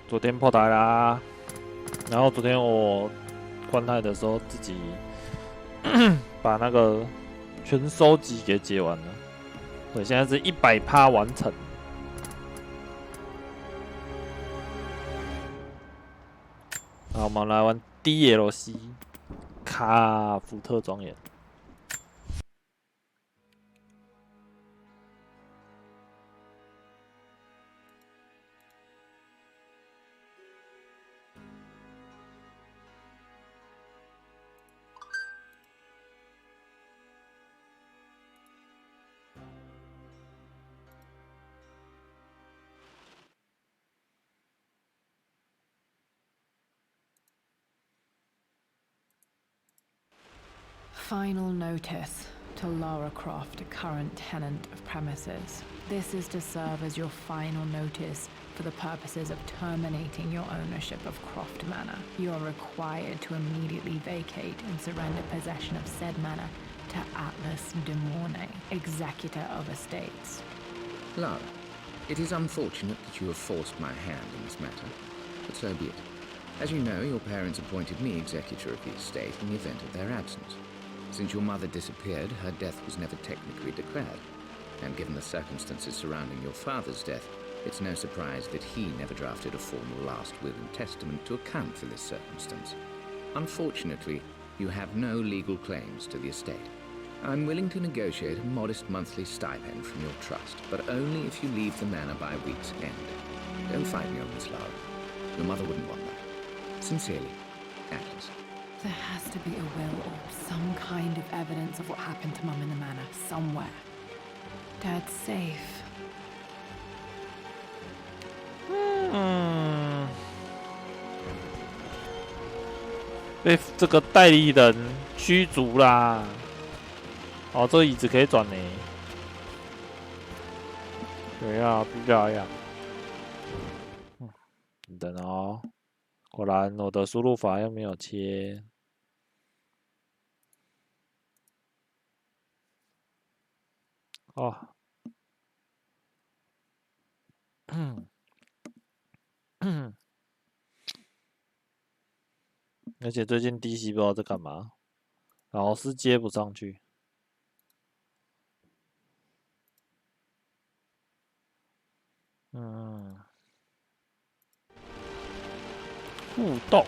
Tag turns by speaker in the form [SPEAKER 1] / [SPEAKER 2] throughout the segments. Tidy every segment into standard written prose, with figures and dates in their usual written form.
[SPEAKER 1] 昨天破台啦，然后昨天我关台的时候自己把那个全收集给解完了，对，现在是100%完成。好，我们来玩 DLC 卡福特庄园。
[SPEAKER 2] Final notice to Lara Croft, current tenant of premises. This is to serve as your final notice for the purposes of terminating your ownership of Croft Manor. You are required to immediately vacate and surrender possession of said manor to Atlas de Mornay, executor of estates.
[SPEAKER 3] Lara, it is unfortunate that you have forced my hand in this matter, but so be it. As you know, your parents appointed me executor of the estate in the event of their absence. Since your mother disappeared, her death was never technically declared. And given the circumstances surrounding your father's death, it's no surprise that he never drafted a formal last will and testament to account for this circumstance. Unfortunately, you have no legal claims to the estate. I'm willing to negotiate a modest monthly stipend from your trust, but only if you leave the manor by week's end. Don't fight me on this, Lara. Your mother wouldn't want that. Sincerely, Atlas.
[SPEAKER 2] There has to be a will or some kind of evidence of what happened to Mum in the manor somewhere. Dad's safe.
[SPEAKER 1] 被这个代理人驱逐啦。哦，这个椅子可以转呢。对啊，必须要呀。等等哦，果然我的输入法又没有切。哦，而且最近 DC 不知道在干嘛，老是接不上去。互动，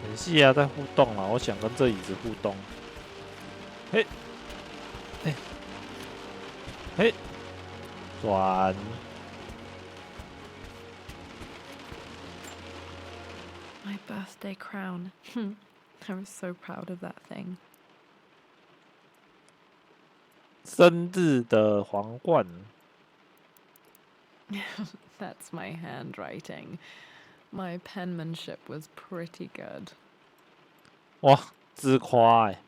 [SPEAKER 1] 很细啊，在互动啊，我想跟这椅子互动。嘿，嘿，嘿，转。
[SPEAKER 2] My birthday crown. I was so proud of that thing.
[SPEAKER 1] 生日的皇冠。
[SPEAKER 2] That's my handwriting. My penmanship was pretty good.
[SPEAKER 1] 哇，自夸哎，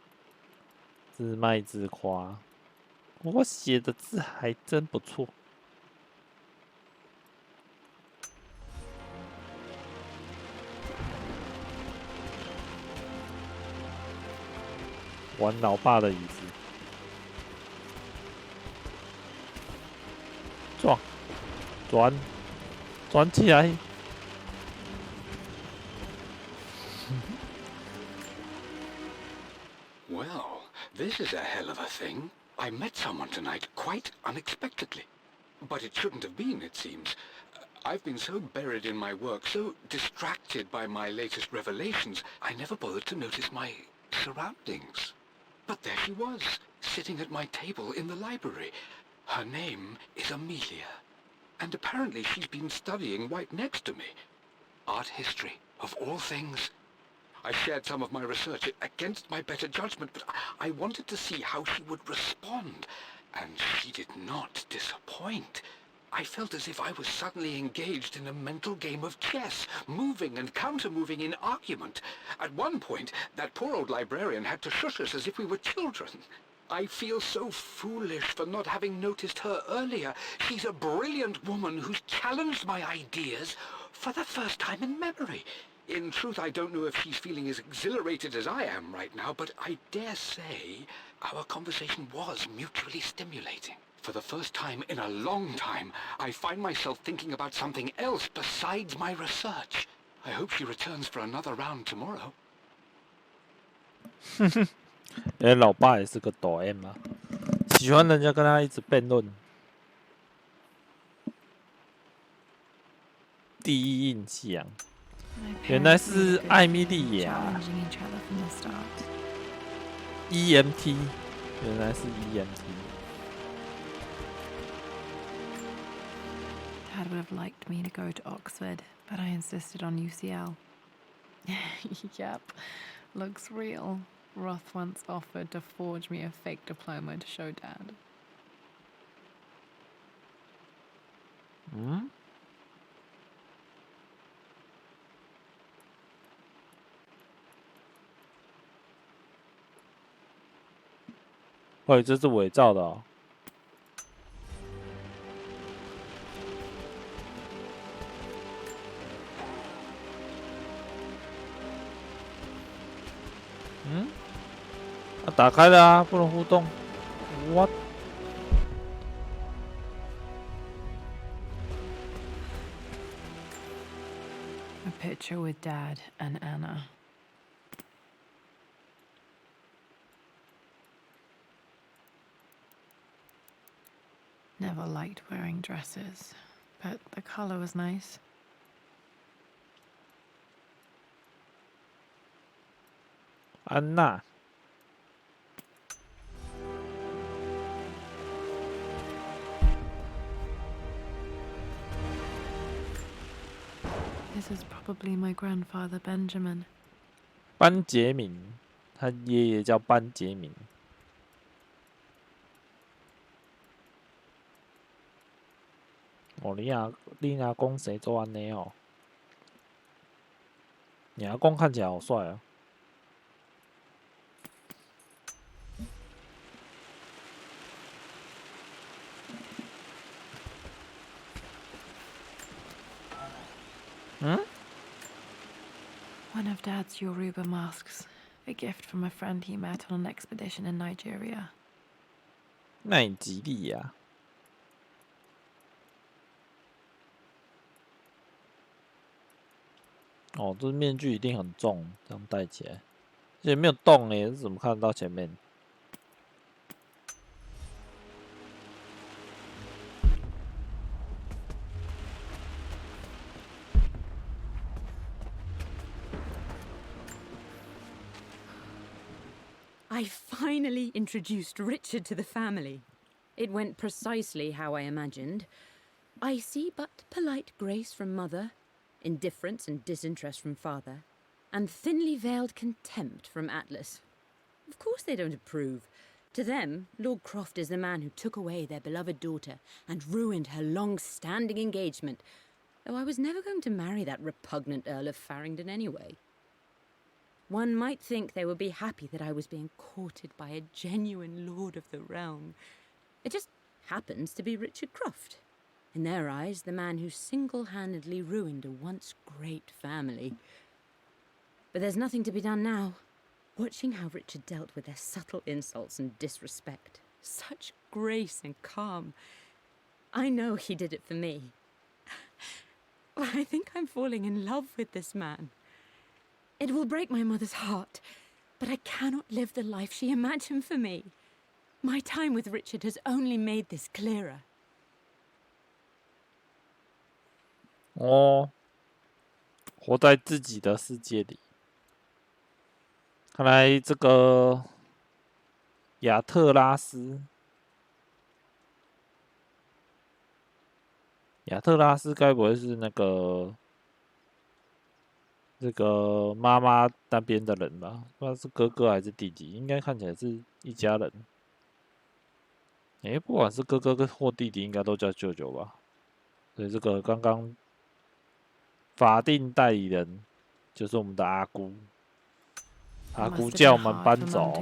[SPEAKER 1] 自卖自夸。我写的字还真不错。玩老爸的椅子，撞，转起来。
[SPEAKER 4] Well, this is a hell of a thing. I met someone tonight quite unexpectedly. But it shouldn't have been, it seems. I've been so buried in my work, so distracted by my latest revelations, I never bothered to notice my surroundings. But there she was, sitting at my table in the library. Her name is Amelia. And apparently she's been studying right next to me. Art history, of all things. I shared some of my research against my better judgment, but I wanted to see how she would respond. And she did not disappoint. I felt as if I was suddenly engaged in a mental game of chess, moving and counter-moving in argument. At one point, that poor old librarian had to shush us as if we were children. I feel so foolish for not having noticed her earlier. She's a brilliant woman who's challenged my ideas for the first time in memory. In truth, I don't know if she's feeling as exhilarated as I am right now, but I dare say our conversation was mutually stimulating. For the first time in a long time, I find myself thinking about something else besides my research. I hope she returns for another round tomorrow.
[SPEAKER 1] 老爸也是个抖 M 啊，喜欢人家跟他一直辩论。第一印象，原来是艾米莉亚。EMT， 原来是 EMT。
[SPEAKER 2] Dad would have liked me to go to Oxford, but I insisted on UCL. Yep, looks real. Roth once offered to forge me a fake diploma to show Dad.
[SPEAKER 1] 嗯？喂，这是伪造的哦。嗯？啊，打开了啊，不能互动。What？
[SPEAKER 2] A picture with Dad and Anna. Never liked wearing dresses, but the color was nice.
[SPEAKER 1] 安娜。
[SPEAKER 2] This is probably my grandfather Benjamin.
[SPEAKER 1] 班杰明，他爷爷叫班杰明。哦，你阿公谁做安尼哦？你阿公看起来好帅啊！嗯？
[SPEAKER 2] One of Dad's Yoruba masks, a gift from a friend he met on an expedition in Nigeria.
[SPEAKER 1] 奈及利亚。哦，这面具一定很重，这样戴起来，而且没有动诶，怎么看得到前面？
[SPEAKER 5] I finally introduced Richard to the family. It went precisely how I imagined. I see but polite grace from mother, indifference and disinterest from father, and thinly veiled contempt from Atlas. Of course they don't approve. To them, Lord Croft is the man who took away their beloved daughter and ruined her long-standing engagement, though I was never going to marry that repugnant Earl of Farringdon anyway. One might think they would be happy that I was being courted by a genuine lord of the realm. It just happens to be Richard Croft. In their eyes, the man who single-handedly ruined a once great family. But there's nothing to be done now. Watching how Richard dealt with their subtle insults and disrespect. Such grace and calm. I know he did it for me. I think I'm falling in love with this man. It will break my mother's heart, but I cannot live the life she imagined for me. My time with Richard has only made this clearer.
[SPEAKER 1] 哦，活在自己的世界里。看来这个亚特拉斯该不会是那个这个妈妈那边的人吧？不知道是哥哥还是弟弟，应该看起来是一家人。不管是哥哥或弟弟，应该都叫舅舅吧？所以这个刚刚法定代理人就是我们的阿姑。阿姑叫我们搬走。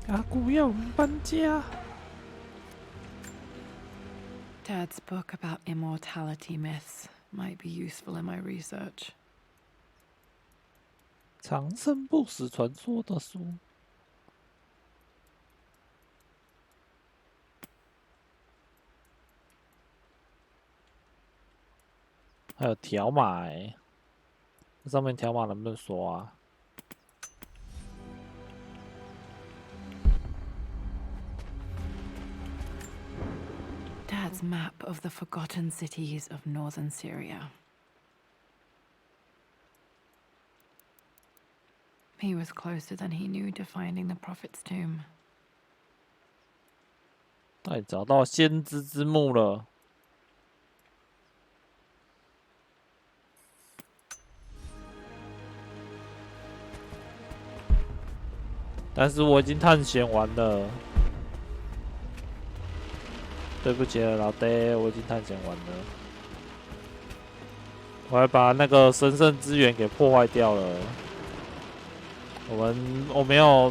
[SPEAKER 1] 阿姑要我们搬家。
[SPEAKER 2] Dad's book about immortality myths might be useful in my research.
[SPEAKER 1] 长生不死传说的书。还有条码这上面条码能不能刷啊？
[SPEAKER 2] Dad's map of the forgotten cities of northern Syria. He was closer than he knew to finding the prophet's tomb.
[SPEAKER 1] 哎，找到先知之墓了。但是我已经探险完了。对不起了，老爹，我已经探险完了。我还把那个神圣之源给破坏掉了。我没有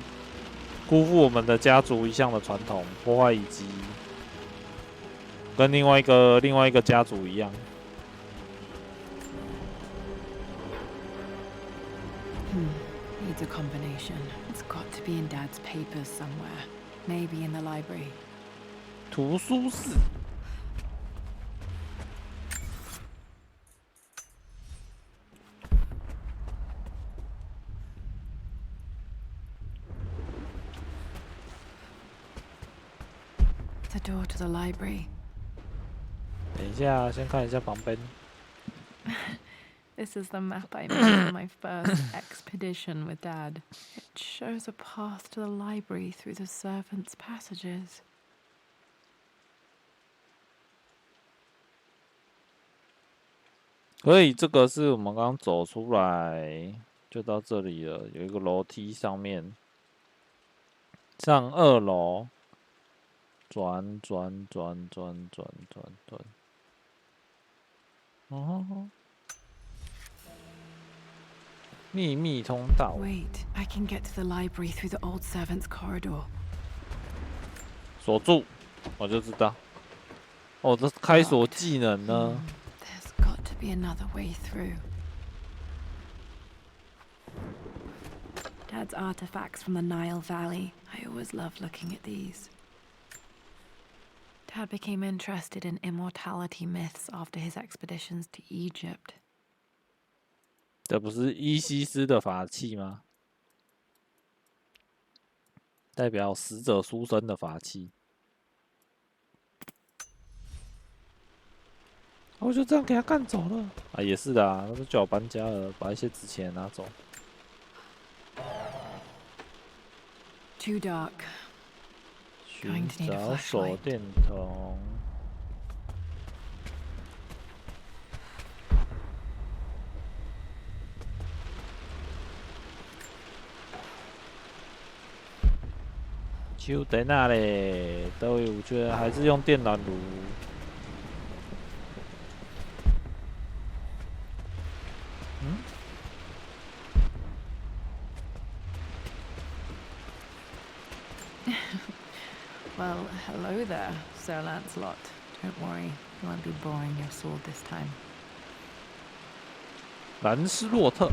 [SPEAKER 1] 辜负我们的家族一向的传统，破坏遗迹，跟另外一个家族一样。
[SPEAKER 2] Needs a combination. It's got to be in Dad's papers somewhere. Maybe in the library.
[SPEAKER 1] 图书室。
[SPEAKER 2] The door to the library.
[SPEAKER 1] 等一下，先看一下旁边。
[SPEAKER 2] This is the map I made for my first expedition with Dad. It shows a path to the library through the servants' passages.
[SPEAKER 1] 所以这个是我们刚刚走出来，就到这里了。有一个楼梯上面，上2楼，转。哦，秘密通道。
[SPEAKER 2] Wait, I can get to the library through the old servants' corridor.
[SPEAKER 1] 锁住，我就知道。哦，这开锁技能呢？
[SPEAKER 2] There's got to be another way through. Dad's artifacts from the Nile Valley. I always loved looking at these. Dad became interested in immortality myths after his expeditions to Egypt.
[SPEAKER 1] 这不是伊西斯的法器吗？代表死者书生的法器。我就这样给他干走了啊！也是的啊，他都叫我搬家了，把一些值钱拿走。
[SPEAKER 2] Too dark.
[SPEAKER 1] 寻找手电筒。就在那嘞，都有，我觉得还是用电暖炉。
[SPEAKER 2] Well, hello there, Sir Lancelot. Don't worry, you won't be boring your sword this time.
[SPEAKER 1] 兰斯洛特。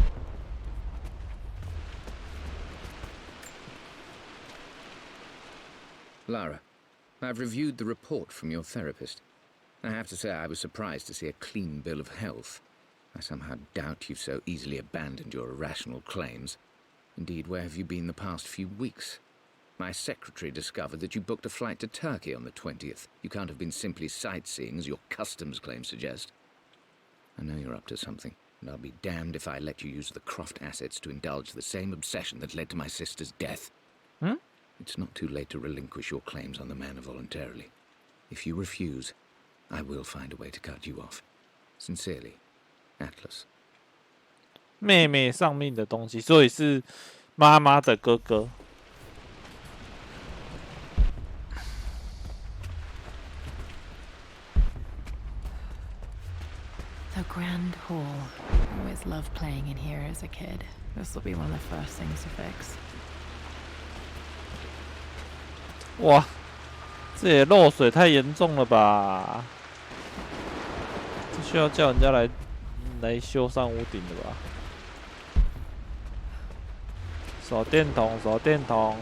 [SPEAKER 3] Lara, I've reviewed the report from your therapist. I have to say I was surprised to see a clean bill of health. I somehow doubt you've so easily abandoned your irrational claims. Indeed, where have you been the past few weeks? My secretary discovered that you booked a flight to Turkey on the 20th. You can't have been simply sightseeing, as your customs claims suggest. I know you're up to something, and I'll be damned if I let you use the Croft assets to indulge the same obsession that led to my sister's death.
[SPEAKER 1] Hmm?
[SPEAKER 3] It's not too late to relinquish your claims on the manor voluntarily. If you refuse, I will find a way to cut you off. Sincerely, Atlas.
[SPEAKER 1] 妹妹上面的东西，所以是妈妈的哥哥。
[SPEAKER 2] The Grand Hall. Always loved playing in here as a kid. This will be one of the first things to fix.
[SPEAKER 1] 哇，这也漏水太严重了吧？这是需要叫人家来修缮屋顶的吧？手电筒，手电筒。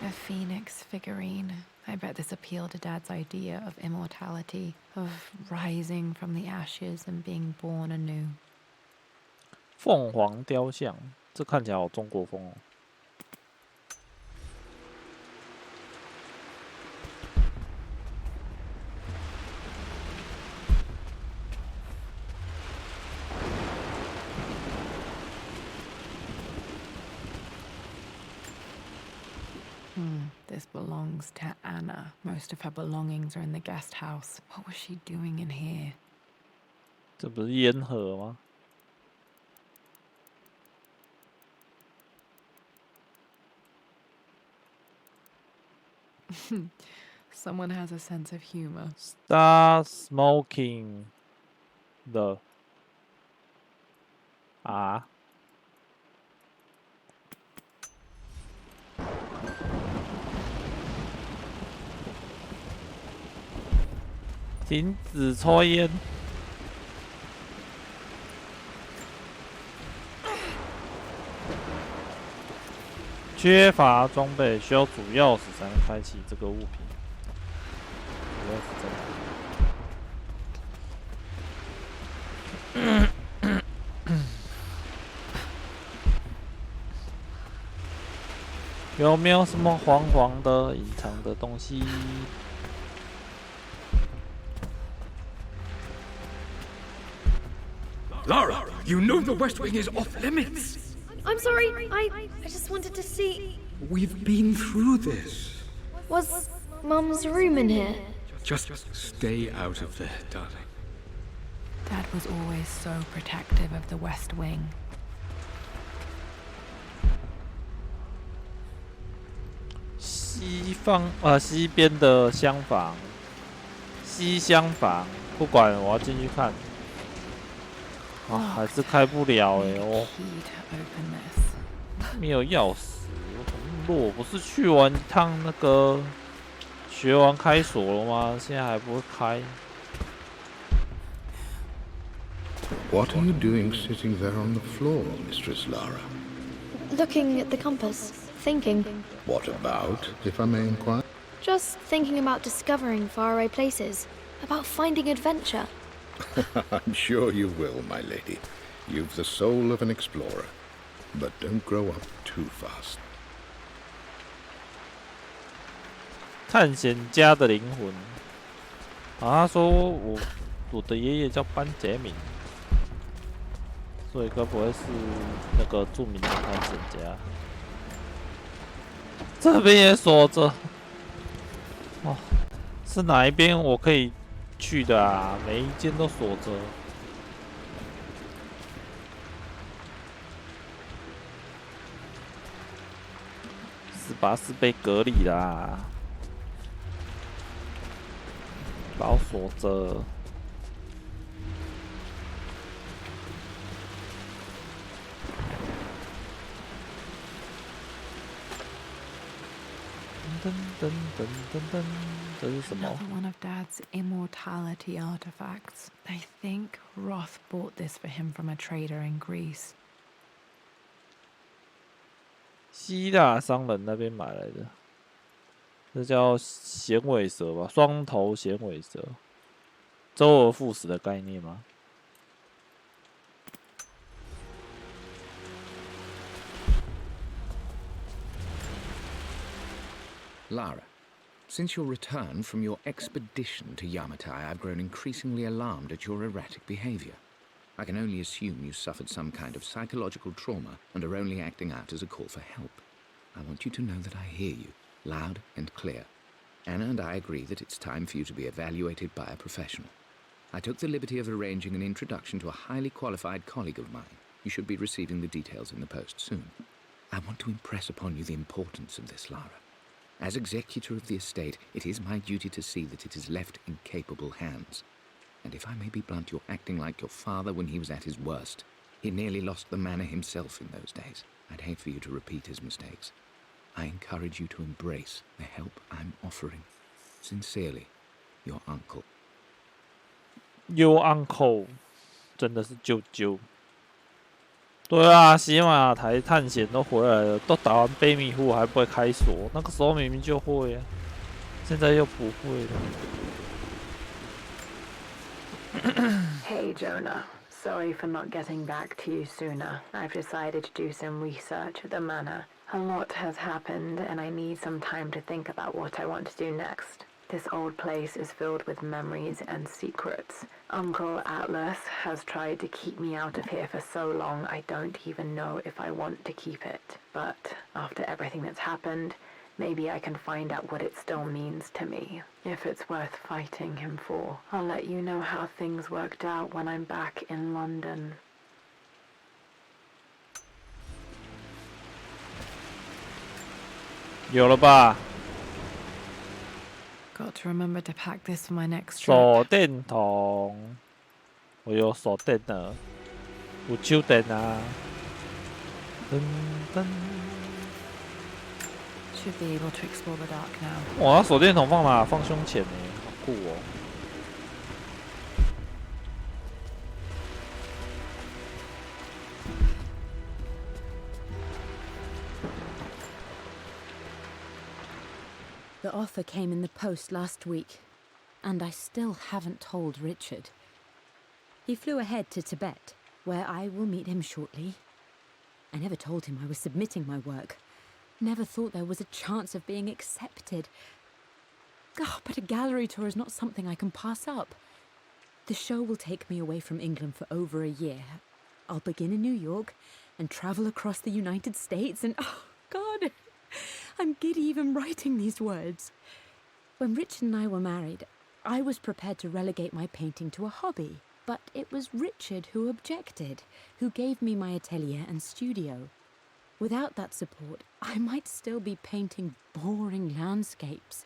[SPEAKER 2] A phoenix figurine. I bet this appealed to Dad's idea of immortality, of rising from the ashes and being born anew.
[SPEAKER 1] 凤凰雕像，这看起来好中国风哦。
[SPEAKER 2] This belongs to Anna. Most of her belongings are in the guest house. What was she doing in here?
[SPEAKER 1] 这不是烟盒吗？
[SPEAKER 2] Someone has a sense of humor.
[SPEAKER 1] Start smoking the 啊，停止抽烟。缺乏装备，需要主钥匙才能开启这个物品。主钥匙在哪？有没有什么黄黄的隐藏的东西？
[SPEAKER 4] Lara, you know the West Wing is off limits.
[SPEAKER 6] I'm sorry, I just wanted to see...
[SPEAKER 4] We've been through this.
[SPEAKER 6] Was Mum's room in here?
[SPEAKER 4] Just stay out of there, darling.
[SPEAKER 2] Dad was always so protective of the West Wing.
[SPEAKER 1] 西边的厢房，西厢房，不管，我要进去看。啊，还是开不了哎、哦，
[SPEAKER 2] Key to open this.
[SPEAKER 1] 没有钥匙，我怎么那么弱？我不是去完一趟那个学完开锁了吗？现在还不会开。
[SPEAKER 3] What are you doing sitting there on the floor, Mistress Lara?
[SPEAKER 6] Looking at the compass, thinking.
[SPEAKER 3] What about, if I may inquire?
[SPEAKER 6] Just thinking about discovering faraway places, about finding adventure.
[SPEAKER 3] I'm sure you will, my lady. You've the soul of an explorer. But don't grow up too fast.
[SPEAKER 1] 探险家的灵魂。啊，他说我的爷爷叫班杰明，所以该不会是那个著名的探险家？这边也锁着。哦，是哪一边我可以去的啊？每一间都锁着。是被隔离啦，把我锁着。噔噔噔噔噔，这是什么？
[SPEAKER 2] Another one of Dad's immortality artifacts. I think Roth bought this for him from a trader in Greece.
[SPEAKER 1] 希腊商人那边买来的，这叫衔尾蛇吧？双头衔尾蛇，周而复始的概念吗？
[SPEAKER 3] Lara, since your return from your expedition to Yamatai, I've grown increasingly alarmed at your erratic behavior. I can only assume you suffered some kind of psychological trauma and are only acting out as a call for help. I want you to know that I hear you, loud and clear. Anna and I agree that it's time for you to be evaluated by a professional. I took the liberty of arranging an introduction to a highly qualified colleague of mine. You should be receiving the details in the post soon. I want to impress upon you the importance of this, Lara. As executor of the estate, it is my duty to see that it is left in capable hands. And if I may be blunt, you're acting like your father when he was at his worst. He nearly lost the manor himself in those days. I'd hate for you to repeat his mistakes. I encourage you to embrace the help I'm offering. Sincerely, your uncle.
[SPEAKER 1] Your uncle 真的是舅舅。对啊，喜马拉台探险都回来了，都打完悲迷糊还不会开锁，那个时候明明就会啊，现在又不会了。
[SPEAKER 2] Hey Jonah, sorry for not getting back to you sooner. I've decided to do some research at the manor. A lot has happened and I need some time to think about what I want to do next. This old place is filled with memories and secrets. Uncle Atlas has tried to keep me out of here for so long I don't even know if I want to keep it. But after everything that's happened, maybe I can find out what it still means to me. If it's worth fighting him for, I'll let you know how things worked out when I'm back in London.
[SPEAKER 1] 有了吧？
[SPEAKER 2] Got to remember to pack this for my next
[SPEAKER 1] 手
[SPEAKER 2] trip.
[SPEAKER 1] 电筒，我有手电了，有手电啊。噔噔，
[SPEAKER 2] Should be able to explore the dark now.
[SPEAKER 1] 哇，手电筒放哪？放胸前呢，好酷哦。
[SPEAKER 5] The offer came in the post last week, and I still haven't told Richard. He flew ahead to Tibet, where I will meet him shortly. I never told him I was submitting my work. Never thought there was a chance of being accepted. Oh, but a gallery tour is not something I can pass up. The show will take me away from England for over a year. I'll begin in New York and travel across the United States and, oh, God, I'm giddy even writing these words. When Richard and I were married, I was prepared to relegate my painting to a hobby, but it was Richard who objected, who gave me my atelier and studio. Without that support, I might still be painting boring landscapes.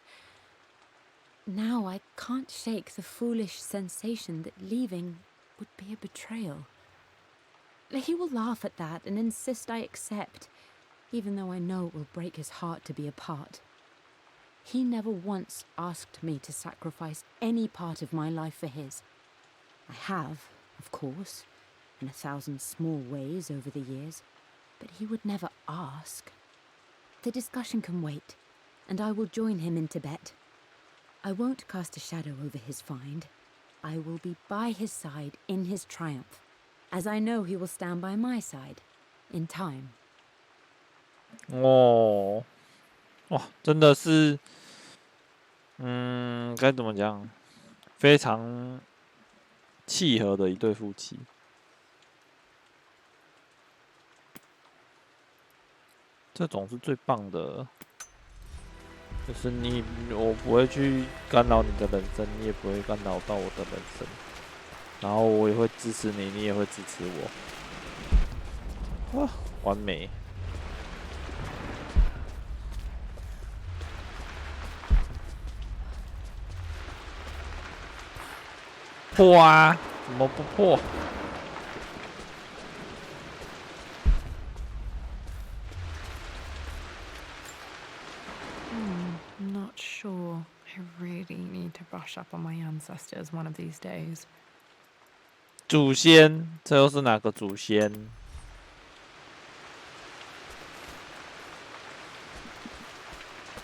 [SPEAKER 5] Now I can't shake the foolish sensation that leaving would be a betrayal. He will laugh at that and insist I accept, even though I know it will break his heart to be apart. He never once asked me to sacrifice any part of my life for his. I have, of course, in 1,000 small ways over the years, but he would never ask. The discussion can wait, and I will join him in Tibet. I won't cast a shadow over his find. I will be by his side in his triumph, as I know he will stand by my side, in time.
[SPEAKER 1] 哦，哇，真的是，该怎么讲？非常契合的一对夫妻。这种是最棒的，就是我不会去干扰你的人生，你也不会干扰到我的人生，然后我也会支持你，你也会支持我。哇，完美！破啊！怎么不破？
[SPEAKER 2] Not sure. I really need to brush up on my ancestors one of these days.
[SPEAKER 1] 祖先，这又是哪个祖先？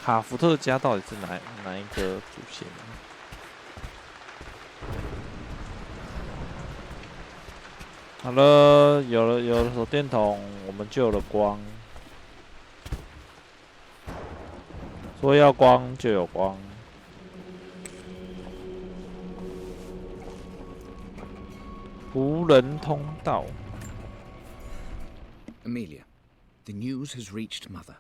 [SPEAKER 1] 卡福特家到底是哪一个祖先？好了，有了手电筒，我们就有了光。说要光就有光。无人通道。
[SPEAKER 3] Amelia, the news has reached Mother.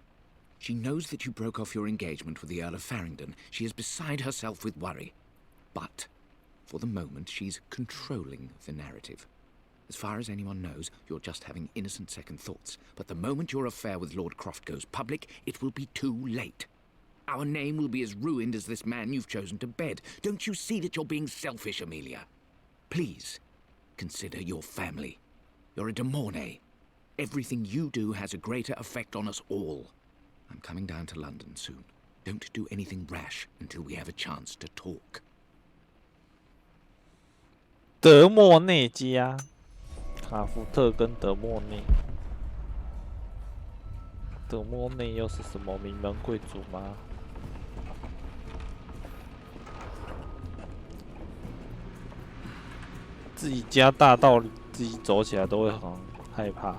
[SPEAKER 3] She knows that you broke off your engagement with the Earl of Farringdon. She is beside herself with worry. But, for the moment, she's controlling the narrative. As far as anyone knows, you're just having innocent second thoughts. But the moment your affair with Lord Croft goes public, it will be too late. Our name will be as ruined as this man you've chosen to bed. Don't you see that you're being selfish, Amelia? Please, consider your family. You're a de Mornay. Everything you do has a greater effect on us all. I'm coming down to London soon. Don't do anything rash until we have a chance to talk.
[SPEAKER 1] 德莫内家，卡福特跟德莫内。德莫内又是什么名门贵族吗？自己家大道理，自己走起来都会很害怕。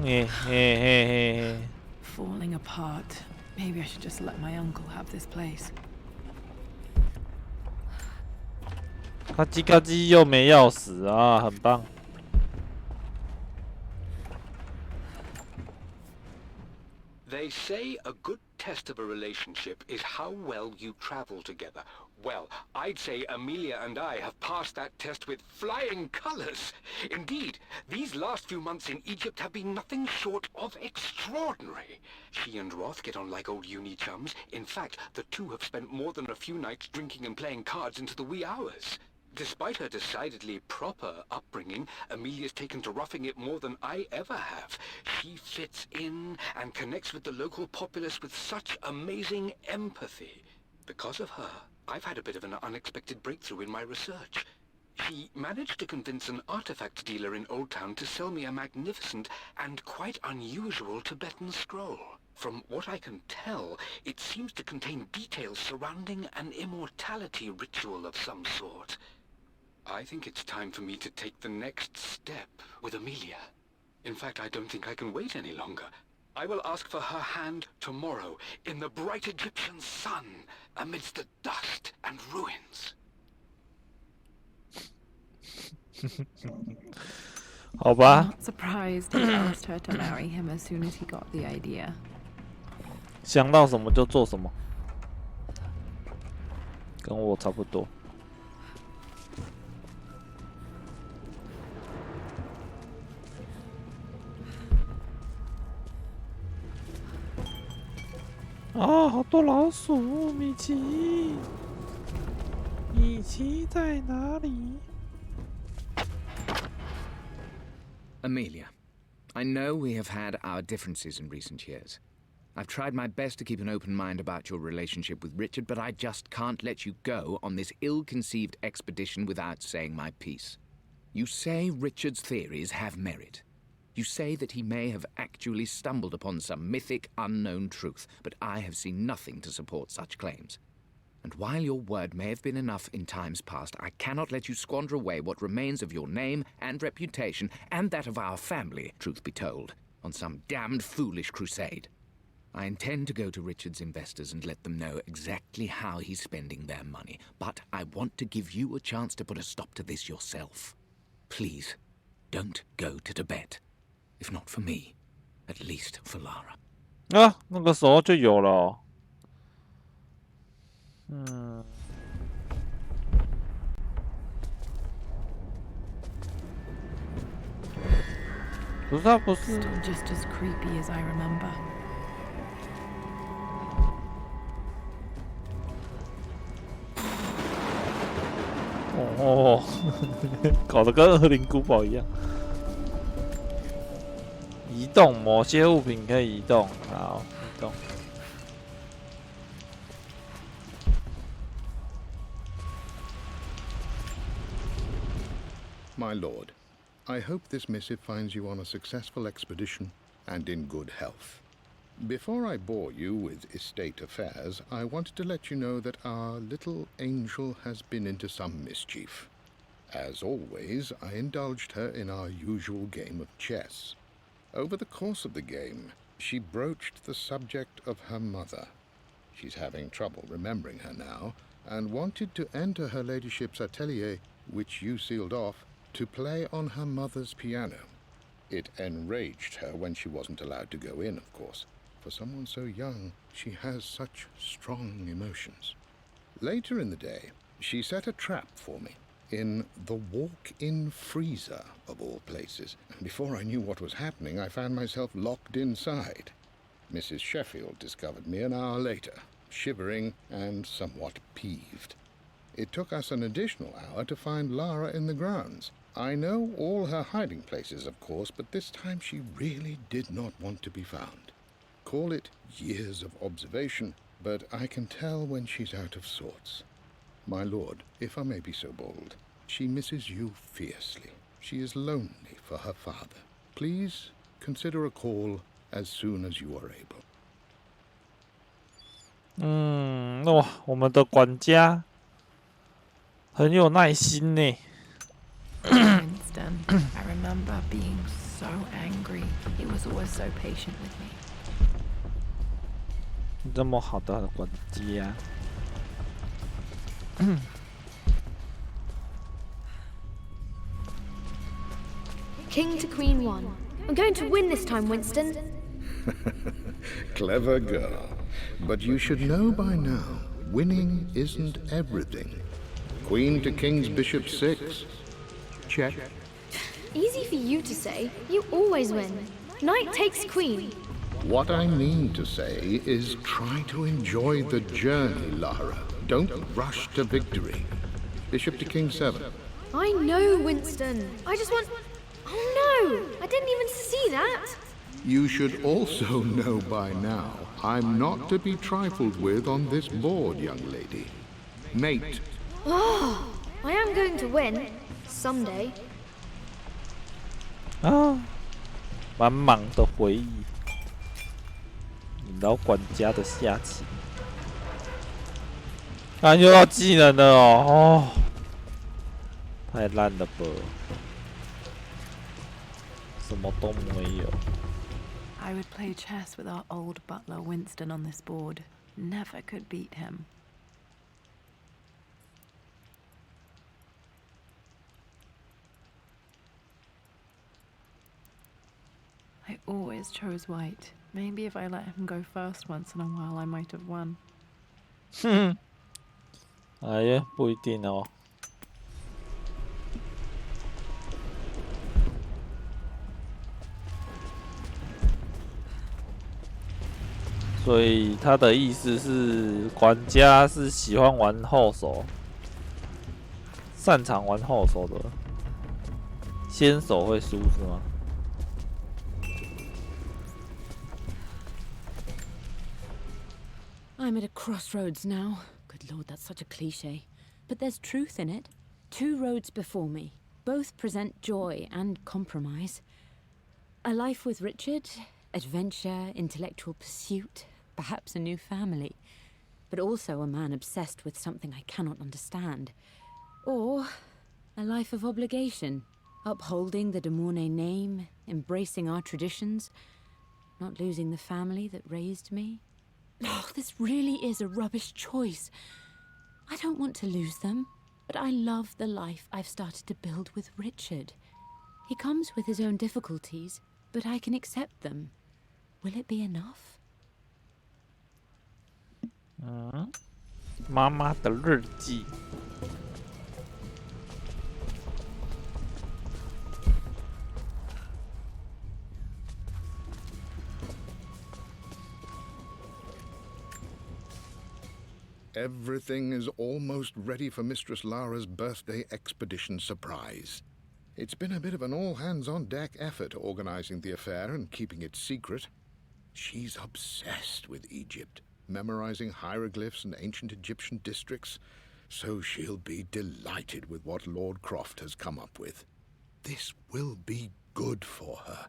[SPEAKER 1] 嘿嘿嘿嘿。
[SPEAKER 2] Falling apart. Maybe I should just let my uncle have this place.
[SPEAKER 1] 咔叽咔叽又没钥匙啊，很棒。
[SPEAKER 4] They say a good test of a relationship is how well you travel together. Well, I'd say Amelia and I have passed that test with flying colors. Indeed, these last few months in Egypt have been nothing short of extraordinary. She and Roth get on like old uni chums. In fact, the two have spent more than a few nights drinking and playing cards into the wee hours. Despite her decidedly proper upbringing, Amelia's taken to roughing it more than I ever have. She fits in and connects with the local populace with such amazing empathy. Because of her, I've had a bit of an unexpected breakthrough in my research. She managed to convince an artifact dealer in Old Town to sell me a magnificent and quite unusual Tibetan scroll. From what I can tell, it seems to contain details surrounding an immortality ritual of some sort. I think it's time for me to take the next step with Amelia. In fact, I don't think I can wait any longer. I will ask for her hand tomorrow in the bright Egyptian sun amidst the dust and ruins.
[SPEAKER 1] 好吧。
[SPEAKER 2] I'm not surprised he asked her to marry him as soon as he got the idea.
[SPEAKER 1] 想到什么就做什么，跟我差不多。啊，好多老鼠！米奇，米奇在哪里？
[SPEAKER 3] Amelia, I know we have had our differences in recent years. I've tried my best to keep an open mind about your relationship with Richard, but I just can't let you go on this ill-conceived expedition without saying my piece. You say Richard's theories have merit. You say that he may have actually stumbled upon some mythic, unknown truth, but I have seen nothing to support such claims. And while your word may have been enough in times past, I cannot let you squander away what remains of your name and reputation, and that of our family, truth be told, on some damned foolish crusade. I intend to go to Richard's investors and let them know exactly how he's spending their money, but I want to give you a chance to put a stop to this yourself. Please, don't go to Tibet. If not for me, at least for Lara.
[SPEAKER 1] 啊，那个时候就有了哦。不是啊，不是。
[SPEAKER 2] Still just as creepy as I remember.
[SPEAKER 1] 哦，搞得跟恶灵古堡一样。移动，某些物品可以移动。好，移动。
[SPEAKER 7] My lord, I hope this missive finds you on a successful expedition and in good health. Before I bore you with estate affairs, I wanted to let you know that our little angel has been into some mischief. As always, I indulged her in our usual game of chess. Over the course of the game, she broached the subject of her mother. She's having trouble remembering her now, and wanted to enter her ladyship's atelier, which you sealed off, to play on her mother's piano. It enraged her when she wasn't allowed to go in, of course. For someone so young, she has such strong emotions. Later in the day, she set a trap for me in the walk-in freezer, of all places. And before I knew what was happening, I found myself locked inside. Mrs. Sheffield discovered me an hour later, shivering and somewhat peeved. It took us an additional hour to find Lara in the grounds. I know all her hiding places, of course, but this time she really did not want to be found. Call it years of observation, but I can tell when she's out of sorts. My lord, if I may be so bold, she misses you fiercely. She is lonely for her father. Please consider a call as soon as you are able.
[SPEAKER 1] 哇，我们的管家很有耐心呢。
[SPEAKER 2] Winston, I remember being so angry. He was always so patient with me.
[SPEAKER 1] 这么好的管家。
[SPEAKER 6] King to Queen 1. I'm going to win this time, Winston.
[SPEAKER 7] Clever girl. But you should know by now, winning isn't everything. Queen to King's Bishop 6. Check.
[SPEAKER 6] Easy for you to say. You always win. Knight takes Queen.
[SPEAKER 7] What I mean to say is try to enjoy the journey, Lara. Don't rush to victory. Bishop to King 7.
[SPEAKER 6] I know, Winston. I just want... Oh no! I didn't even see that.
[SPEAKER 7] You should also know by now, I'm not to be trifled with on this board, young lady. Mate.
[SPEAKER 6] Oh, I am going to win. Someday.
[SPEAKER 1] 啊，满满的回忆，你老管家的下棋，啊，又要技能了哦，太烂了吧，什么都没有。
[SPEAKER 2] I would play chess with our old butler Winston on this board. Never could beat him. I always chose white. Maybe if I let him go first once in a while, I might have won.
[SPEAKER 1] 哎呀，不一定哦。所以他的意思是，管家是喜欢玩后手，擅长玩后手的，先手会输是吗？
[SPEAKER 5] I'm at a crossroads now. Good lord, that's such a cliche. But there's truth in it. Two roads before me. Both present joy and compromise. A life with Richard, adventure, intellectual pursuit, perhaps a new family. But also a man obsessed with something I cannot understand. Or a life of obligation, upholding the de Mornay name, embracing our traditions, not losing the family that raised me. Oh, this really is a rubbish choice. I don't want to lose them, but I love the life I've started to build with Richard. He comes with his own difficulties, but I can accept them. Will it be enough?
[SPEAKER 1] 妈妈的日记。
[SPEAKER 7] Everything is almost ready for Mistress Lara's birthday expedition surprise. It's been a bit of an all-hands-on-deck effort organizing the affair and keeping it secret. She's obsessed with Egypt, memorizing hieroglyphs and ancient Egyptian districts, so she'll be delighted with what Lord Croft has come up with. This will be good for her.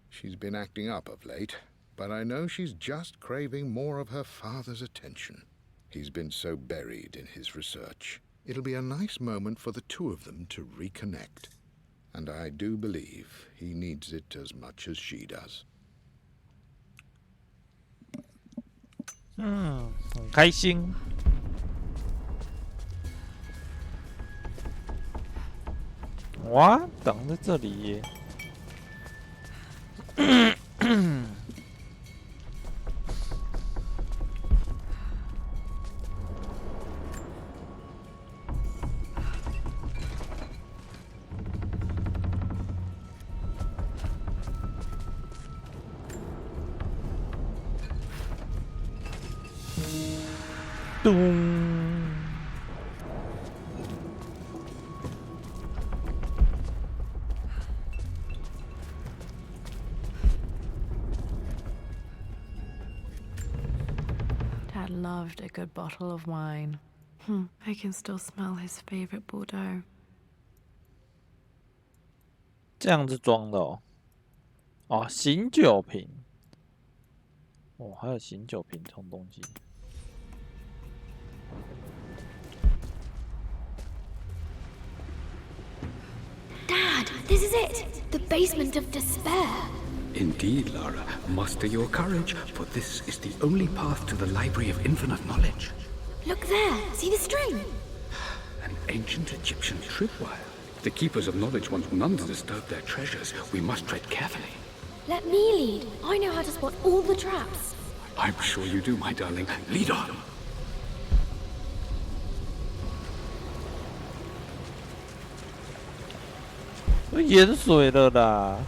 [SPEAKER 7] She's been acting up of late, but I know she's just craving more of her father's attention. He's been so buried in his research. It'll be a nice moment for the two of them to reconnect. And I do believe he needs it as much as she does.
[SPEAKER 1] 很开心。哇，挡在这里耶。咚！
[SPEAKER 2] Dad loved a good bottle of wine. I can still smell his favorite Bordeaux.
[SPEAKER 1] 这样子装的哦。哦，醒酒瓶。哦，还有醒酒瓶这种东西。
[SPEAKER 6] Dad, this is it! The basement of despair.
[SPEAKER 4] Indeed, Lara. Muster your courage, for this is the only path to the Library of Infinite Knowledge.
[SPEAKER 6] Look there, see the string?
[SPEAKER 4] An ancient Egyptian tripwire. The keepers of knowledge want none to disturb their treasures. We must tread carefully.
[SPEAKER 6] Let me lead. I know how to spot all the traps.
[SPEAKER 4] I'm sure you do, my darling. Lead on.
[SPEAKER 1] 都淹水了啦！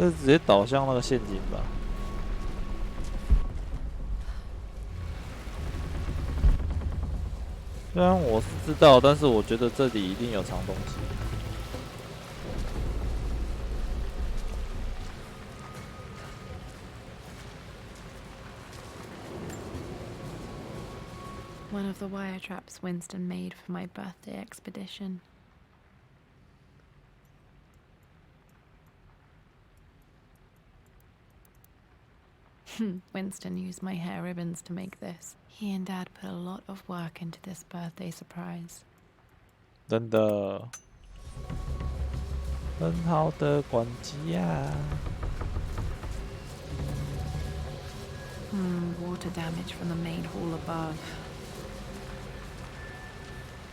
[SPEAKER 1] 那直接导向那个陷阱吧。虽然我是知道，但是我觉得这里一定有藏东西。
[SPEAKER 2] One of the wire traps Winston made for my birthday expedition. Winston used my hair ribbons to make this. He and Dad put a lot of work into this birthday surprise.
[SPEAKER 1] 真的，很好的关机呀。
[SPEAKER 2] Water damage from the main hall above.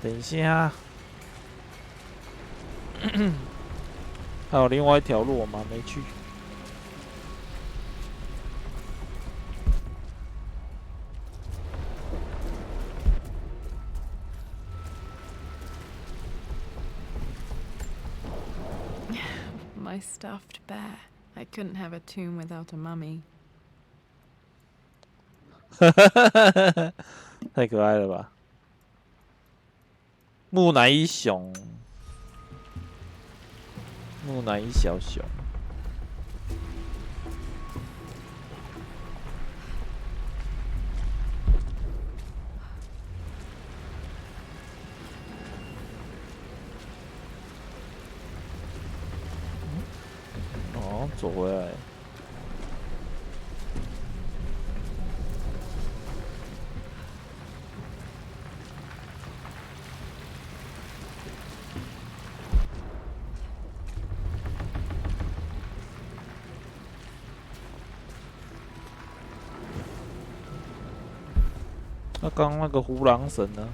[SPEAKER 1] 等一下，还有另外一条路我们还没去。
[SPEAKER 2] My stuffed bear. I couldn't have a tomb without a mummy.
[SPEAKER 1] 太可爱了吧！木乃伊熊，木乃伊小熊。哦，走回来。那刚刚那个胡狼神呢？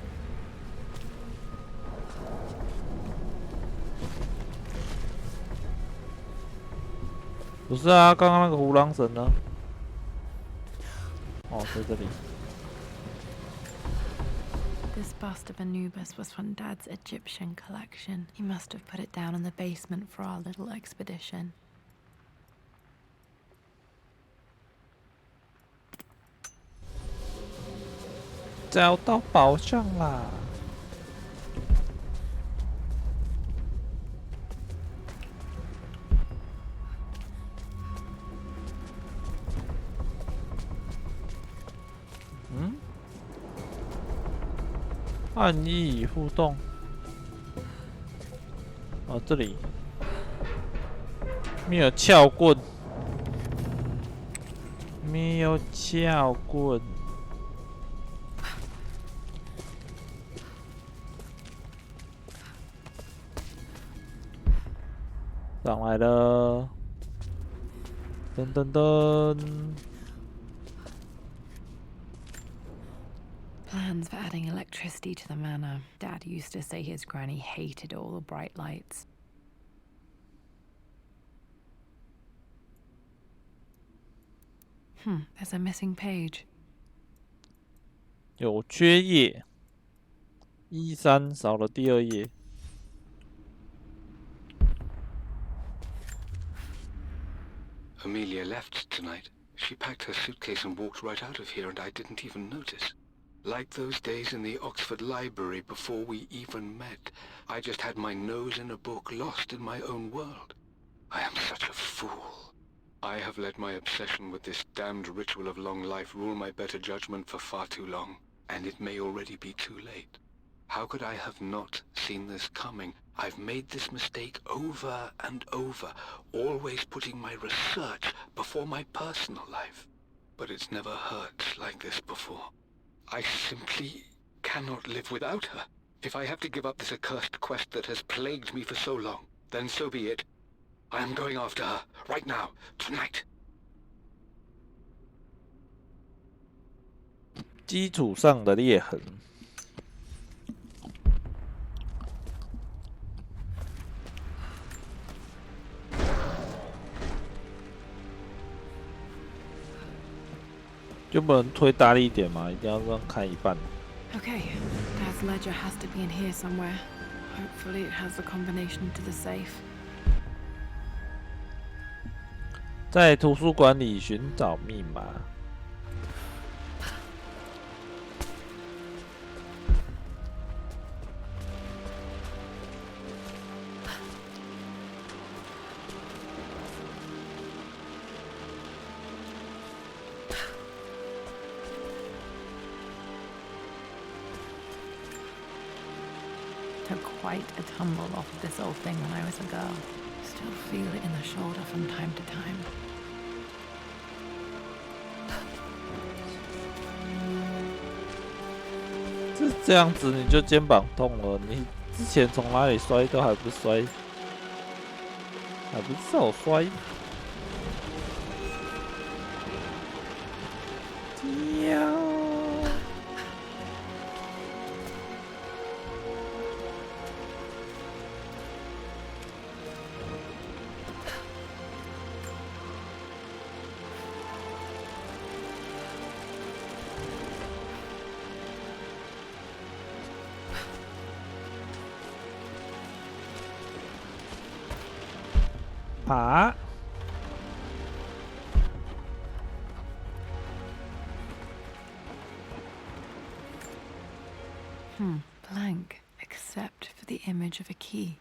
[SPEAKER 1] 不是啊，刚刚那个胡狼神呢？哦，在这里。
[SPEAKER 2] This bust of Anubis was from Dad's Egyptian collection. He must have put it down in the basement for our little expedition.
[SPEAKER 1] 找到宝藏啦！按一互动。哦，这里没有撬棍，没有撬棍。上来了，噔噔噔。
[SPEAKER 2] Plans for adding electricity to the manor. Dad used to say his granny hated all the bright lights. There's a missing page.
[SPEAKER 1] 有缺页，13少了第2页。
[SPEAKER 4] Amelia left tonight. She packed her suitcase and walked right out of here, and I didn't even notice. Like those days in the Oxford Library before we even met. I just had my nose in a book, lost in my own world. I am such a fool. I have let my obsession with this damned ritual of long life rule my better judgment for far too long, and it may already be too late. How could I have not seen this coming? I've made this mistake over and over, always putting my research before my personal life. But it's never hurt like this before. I simply cannot live without her. If I have to give up this accursed quest that has plagued me for so long, then so be it. I am going after her, right now, tonight.
[SPEAKER 1] 基础上的裂痕。就不能推大力一点吗？一定要让开一半。
[SPEAKER 2] Okay, Dad's ledger has to be in here somewhere. Hopefully it has the combination to the safe.
[SPEAKER 1] 在图书馆里寻找密码。
[SPEAKER 2] Took quite a tumble off of this old thing when I was a girl. Still feel it in the shoulder from time to time.
[SPEAKER 1] 这样子你就肩膀痛了，你之前从哪里摔都还不摔，还不少摔。爬。
[SPEAKER 2] Blank, except for the image of a key.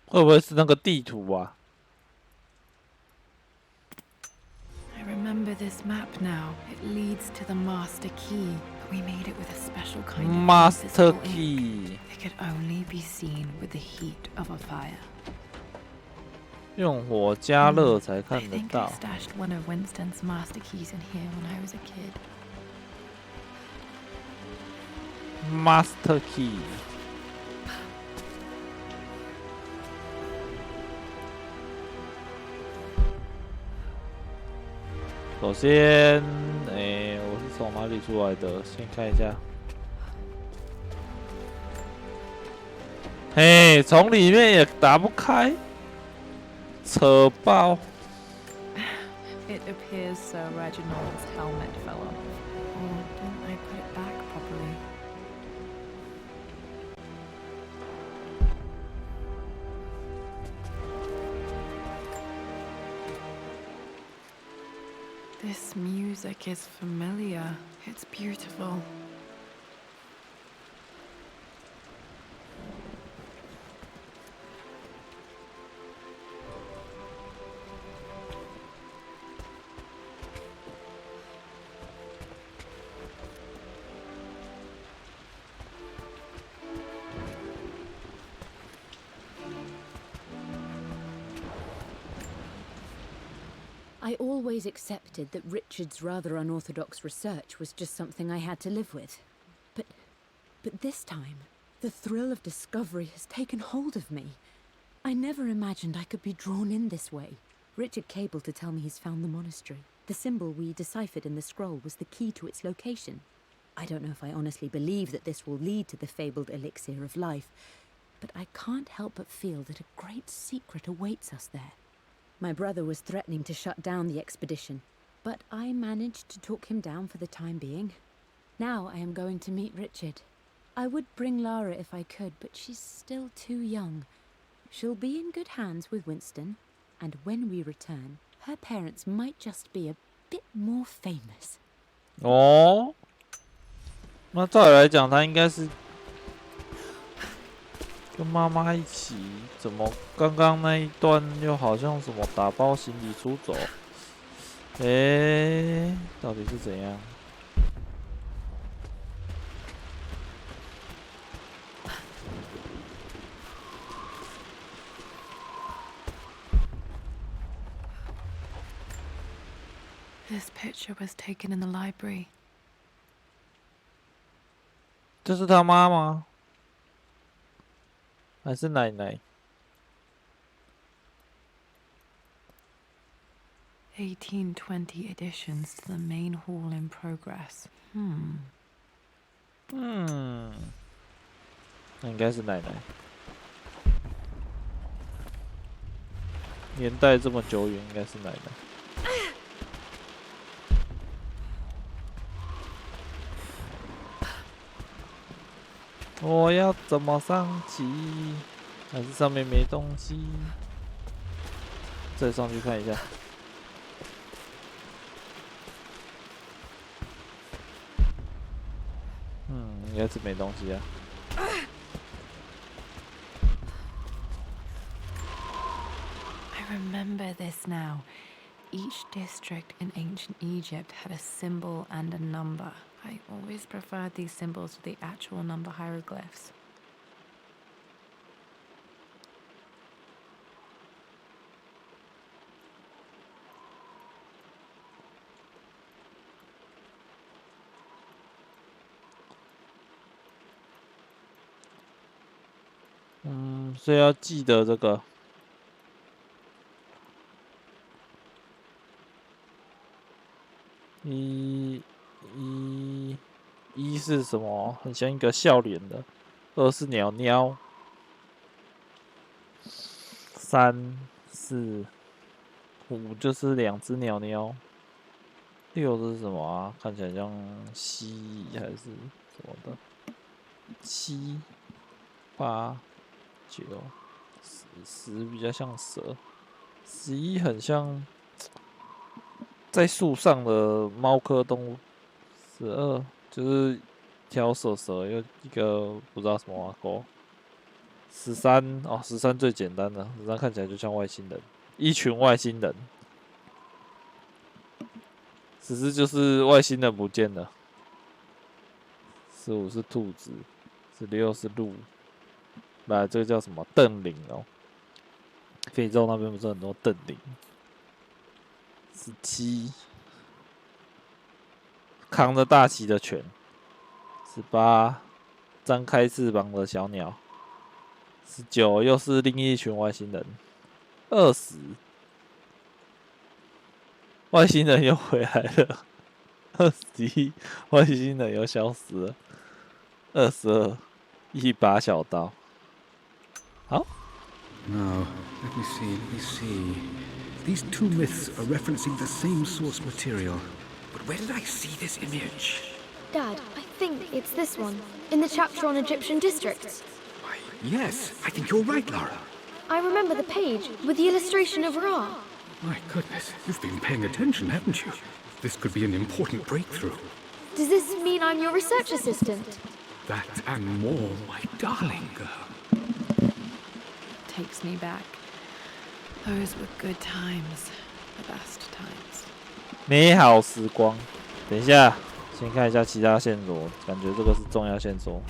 [SPEAKER 1] 会不会是那个地图啊？
[SPEAKER 2] I remember this map now. It leads to the master key, but we made it with a special kind of
[SPEAKER 1] Master
[SPEAKER 2] invisible
[SPEAKER 1] key
[SPEAKER 2] ink. It could only be seen with the heat of a fire.
[SPEAKER 1] 用火加热才看
[SPEAKER 2] I
[SPEAKER 1] 得
[SPEAKER 2] think I
[SPEAKER 1] 到。
[SPEAKER 2] stashed one of Winston's master keys in here when I was a kid.
[SPEAKER 1] Master key。首先，我是从哪里出来的？先看一下。嘿，从里面也打不开，扯爆！
[SPEAKER 2] It appears Sir Reginald's helmet fell off. Or didn't I put it back properly? This music is familiar. It's beautiful.
[SPEAKER 5] I always accepted that Richard's rather unorthodox research was just something I had to live with. But this time, the thrill of discovery has taken hold of me. I never imagined I could be drawn in this way. Richard cabled to tell me he's found the monastery. The symbol we deciphered in the scroll was the key to its location. I don't know if I honestly believe that this will lead to the fabled elixir of life, but I can't help but feel that a great secret awaits us there. My brother was threatening to shut down the expedition, but I managed to talk him down for the time being. Now I am going to meet Richard. I would bring Lara if I could, but she's still too young. She'll be in good hands with Winston, and when we return, her parents might just be a bit more famous.
[SPEAKER 1] 哦，那照理来讲，他应该是跟妈妈一起。怎么刚刚那一段又好像什么打包行李出走？到底是怎样？
[SPEAKER 2] This picture was taken in the library.
[SPEAKER 1] 这是他妈吗？还是奶奶？
[SPEAKER 2] 1820 additions to the main hall in progress.
[SPEAKER 1] 那应该是奶奶。年代这么久远，应该是奶奶。 我要怎么上去？还是上面没东西？再上去看一下。应该是没东西啊。
[SPEAKER 2] I remember this now. Each district in ancient Egypt had a symbol and a number. I always preferred these symbols to the actual number hieroglyphs.
[SPEAKER 1] 所以要记得这个。一是什么？很像一个笑脸的。2是鸟鸟。3、4、5就是2只鸟鸟。6是什么啊？看起来像蜥蜴还是什么的。7、8、9、10比较像蛇。11很像在树上的猫科动物。12就是一条蛇，又一个不知道什么挖沟。13哦，13最简单的，13看起来就像外星人，一群外星人。14就是外星人不见了。15是兔子，16是鹿。来，这个叫什么？瞪羚哦。非洲那边不是很多瞪羚。17扛着大旗的犬。18张开翅膀的小鸟。19又是另一群外星人。20外星人又回来了。21外星人又消失了。22一把小刀。好。
[SPEAKER 4] Now, let me see. These two myths are referencing the same source material. But where did I see this image?
[SPEAKER 6] Dad, I think it's this one, in the chapter on Egyptian districts.
[SPEAKER 4] Why, yes, I think you're right, Lara.
[SPEAKER 6] I remember the page with the illustration of Ra.
[SPEAKER 4] My goodness, you've been paying attention, haven't you? This could be an important breakthrough.
[SPEAKER 6] Does this mean I'm your research assistant?
[SPEAKER 4] That and more, my darling girl.
[SPEAKER 2] Takes me back. Those were good times. The best times.
[SPEAKER 1] 美好时光。等一下，先看一下其他线索，感觉这个是重要线索。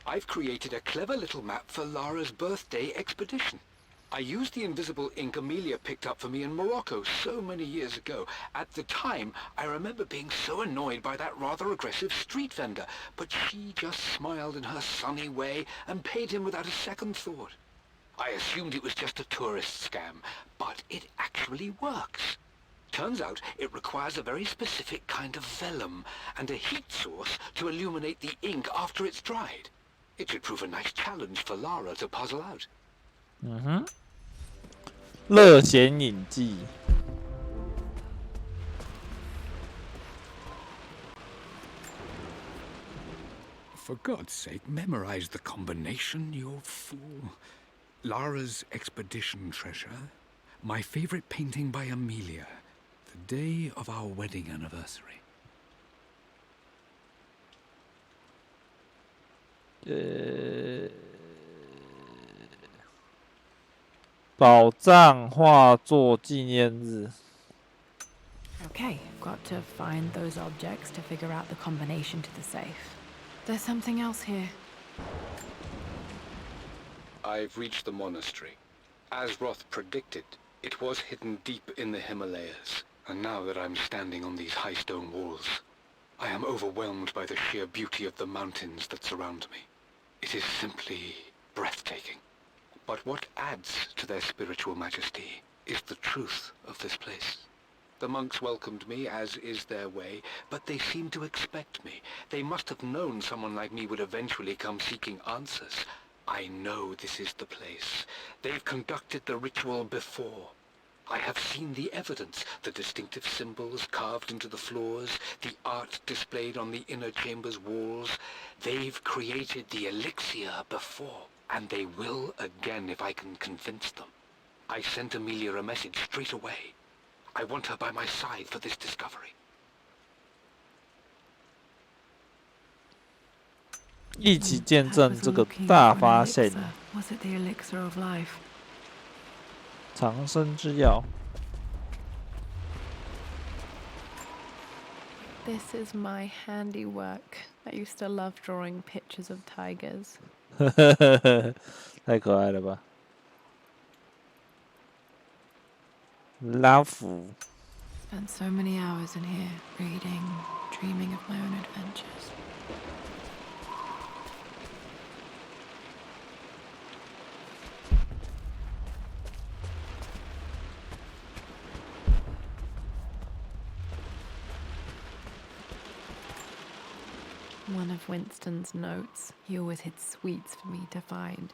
[SPEAKER 4] I've created a clever little map for Lara's birthday expedition. I used the invisible ink Amelia picked up for me in Morocco so many years ago. At the time, I remember being so annoyed by that rather aggressive street vendor, but she just smiled in her sunny way and paid him without a second thought. I assumed it was just a tourist scam, but it actually works. Turns out it requires a very specific kind of vellum and a heat source to illuminate the ink after it's dried. It should prove a nice challenge for Lara to puzzle out.
[SPEAKER 1] 热显影剂。
[SPEAKER 4] for God's sake, memorize the combination, you fool. Lara's expedition treasure, my favorite painting by Amelia, the day of our wedding anniversary.
[SPEAKER 1] 宝藏画作纪念日。
[SPEAKER 2] Okay, got to find those objects to figure out the combination to the safe. There's something else here.
[SPEAKER 4] I've reached the monastery. As Roth predicted, it was hidden deep in the Himalayas. And now that I'm standing on these high stone walls, I am overwhelmed by the sheer beauty of the mountains that surround me. It is simply breathtaking. But what adds to their spiritual majesty is the truth of this place. The monks welcomed me, as is their way, but they seemed to expect me. They must have known someone like me would eventually come seeking answers. I know this is the place. They've conducted the ritual before. I have seen the evidence, the distinctive symbols carved into the floors, the art displayed on the inner chamber's walls. They've created the elixir before, and they will again if I can convince them. I sent Amelia a message straight away. I want her by my side for this discovery.
[SPEAKER 1] 一起见证这个大发现，
[SPEAKER 2] Was it the elixir of life?
[SPEAKER 1] 长生之药。
[SPEAKER 2] This is my handiwork. I used to love drawing pictures of tigers.
[SPEAKER 1] 太可爱了吧！拉夫。
[SPEAKER 2] Spent so many hours in here, reading, dreaming of my own adventures. One of Winston's notes. He always hid sweets for me to find.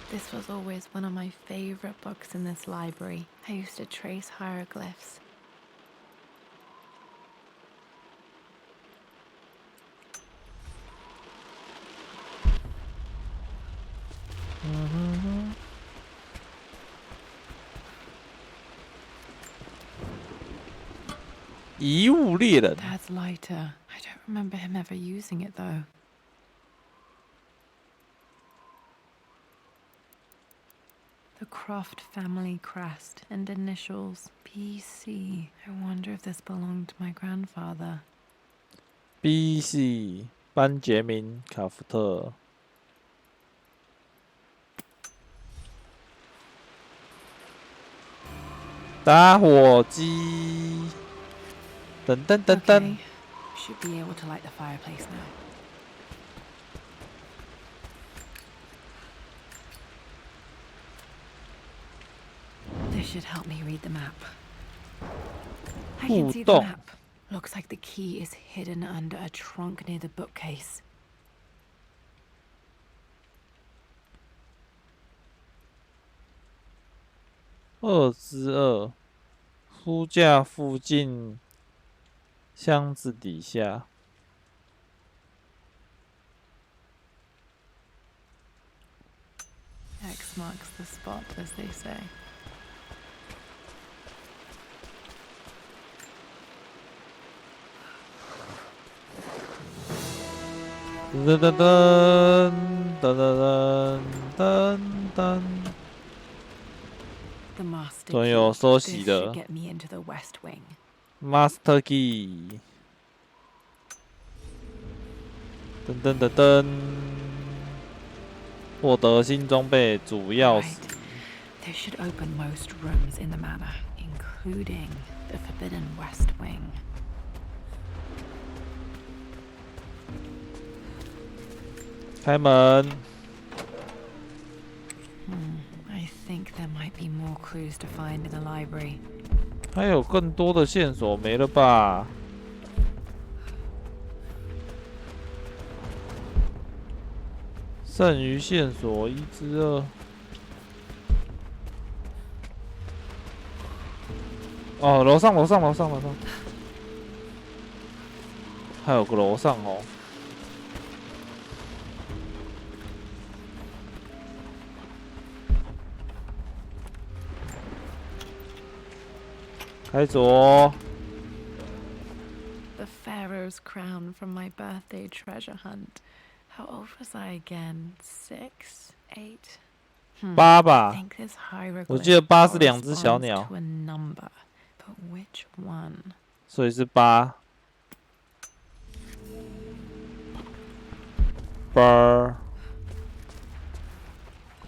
[SPEAKER 2] This was always one of my favorite books in this library. I used to trace hieroglyphs. Dad's lighter. I don't remember him ever using it though. The Croft family crest and initials BC. I wonder if this belonged to my grandfather.
[SPEAKER 1] BC 班杰明·卡夫特。打火机。噔噔噔噔。
[SPEAKER 2] Okay. Should be able to light the fireplace now. This should help me read the map. I can see the map. Looks like the key is hidden under a trunk near the bookcase.
[SPEAKER 1] 2之2，书架附近箱子底下。
[SPEAKER 2] X marks the spot, as they say.
[SPEAKER 1] 噔噔噔噔噔噔噔。
[SPEAKER 2] The master
[SPEAKER 1] 总有
[SPEAKER 2] key.
[SPEAKER 1] 收
[SPEAKER 2] This
[SPEAKER 1] 息
[SPEAKER 2] should
[SPEAKER 1] 的
[SPEAKER 2] get me into the west wing.
[SPEAKER 1] Master Key。噔噔噔噔。获得新装备主钥匙。
[SPEAKER 2] Right. This should open most rooms in the manor, including the forbidden west wing.
[SPEAKER 1] 开门。
[SPEAKER 2] I think there might be more clues to find in the library.
[SPEAKER 1] 还有更多的线索没了吧？剩余线索1之2。哦，楼上，还有个楼上哦。开左。
[SPEAKER 2] The Pharaoh's crown from my birthday treasure hunt. How old was I again? 6, 8?
[SPEAKER 1] 8
[SPEAKER 2] I
[SPEAKER 1] 吧，
[SPEAKER 2] think this hieroglyph
[SPEAKER 1] 我记得8是2只小
[SPEAKER 2] corresponds
[SPEAKER 1] 鸟，
[SPEAKER 2] to a number, but which one?
[SPEAKER 1] 所以是8。8。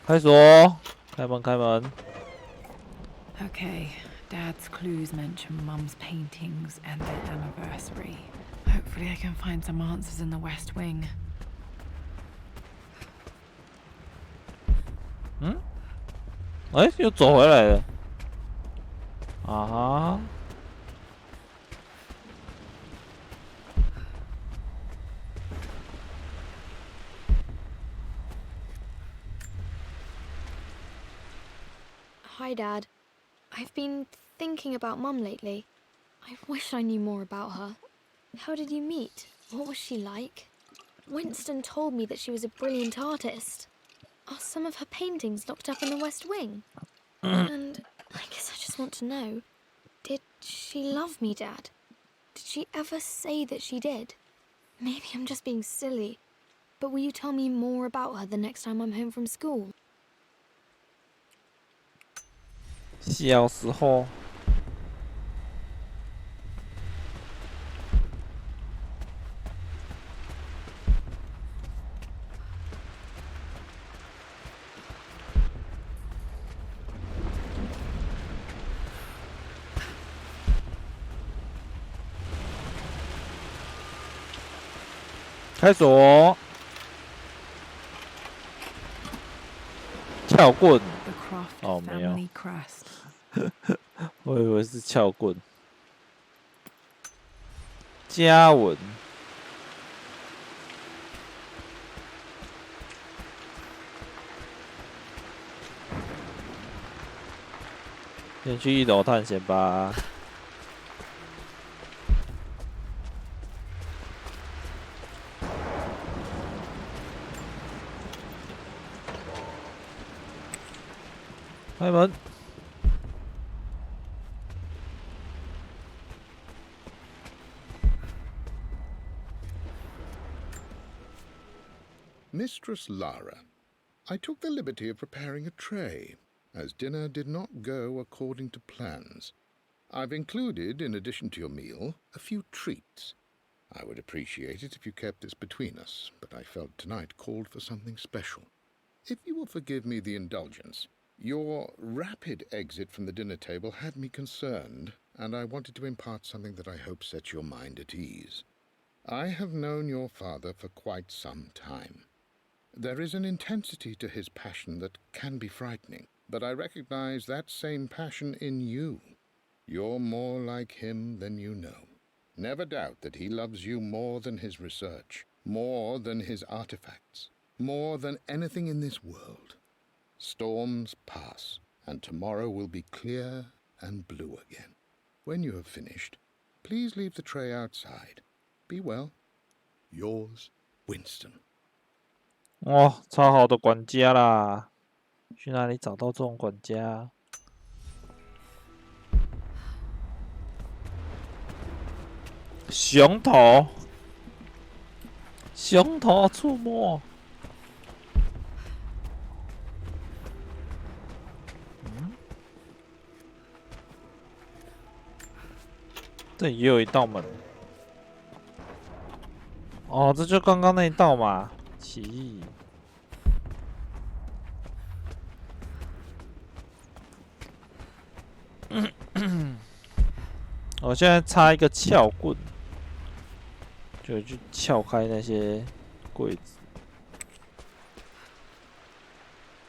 [SPEAKER 1] 开锁，开门。
[SPEAKER 2] Okay, Dad's clues mention Mum's paintings and their anniversary. Hopefully I can find some answers in the West Wing.
[SPEAKER 1] 嗯？哎，又走回来了。啊哈！
[SPEAKER 6] Hi, Dad. I've been thinking about Mum lately. I wish I knew more about her. How did you meet? What was she like? Winston told me that she was a brilliant artist. Are some of her paintings locked up in the West Wing? And I guess I just want to know, did she love me, Dad? Did she ever say that she did? Maybe I'm just being silly, but will you tell me more about her the next time I'm home from school?
[SPEAKER 1] 小时候，开锁，撬棍。
[SPEAKER 2] The Croft
[SPEAKER 1] 哦，没有。
[SPEAKER 2] family crest.
[SPEAKER 1] 我以为是撬棍。家纹。先去1楼探险吧。开门。
[SPEAKER 7] Mistress Lara, I took the liberty of preparing a tray, as dinner did not go according to plans. I've included, in addition to your meal, a few treats. I would appreciate it if you kept this between us, but I felt tonight called for something special. If you will forgive me the indulgence, your rapid exit from the dinner table had me concerned, and I wanted to impart something that I hope sets your mind at ease. I have known your father for quite some time. There is an intensity to his passion that can be frightening, but I recognize that same passion in you. You're more like him than you know. Never doubt that he loves you more than his research, more than his artifacts, more than anything in this world. Storms pass, and tomorrow will be clear and blue again. When you have finished, please leave the tray outside. Be well. Yours, Winston.
[SPEAKER 1] 哇，超好的管家啦！去哪里找到这种管家？熊头，熊头出没。这里也有一道门。哦，这就刚刚那一道嘛。奇异。我现在插一个撬棍，就去撬开那些柜子。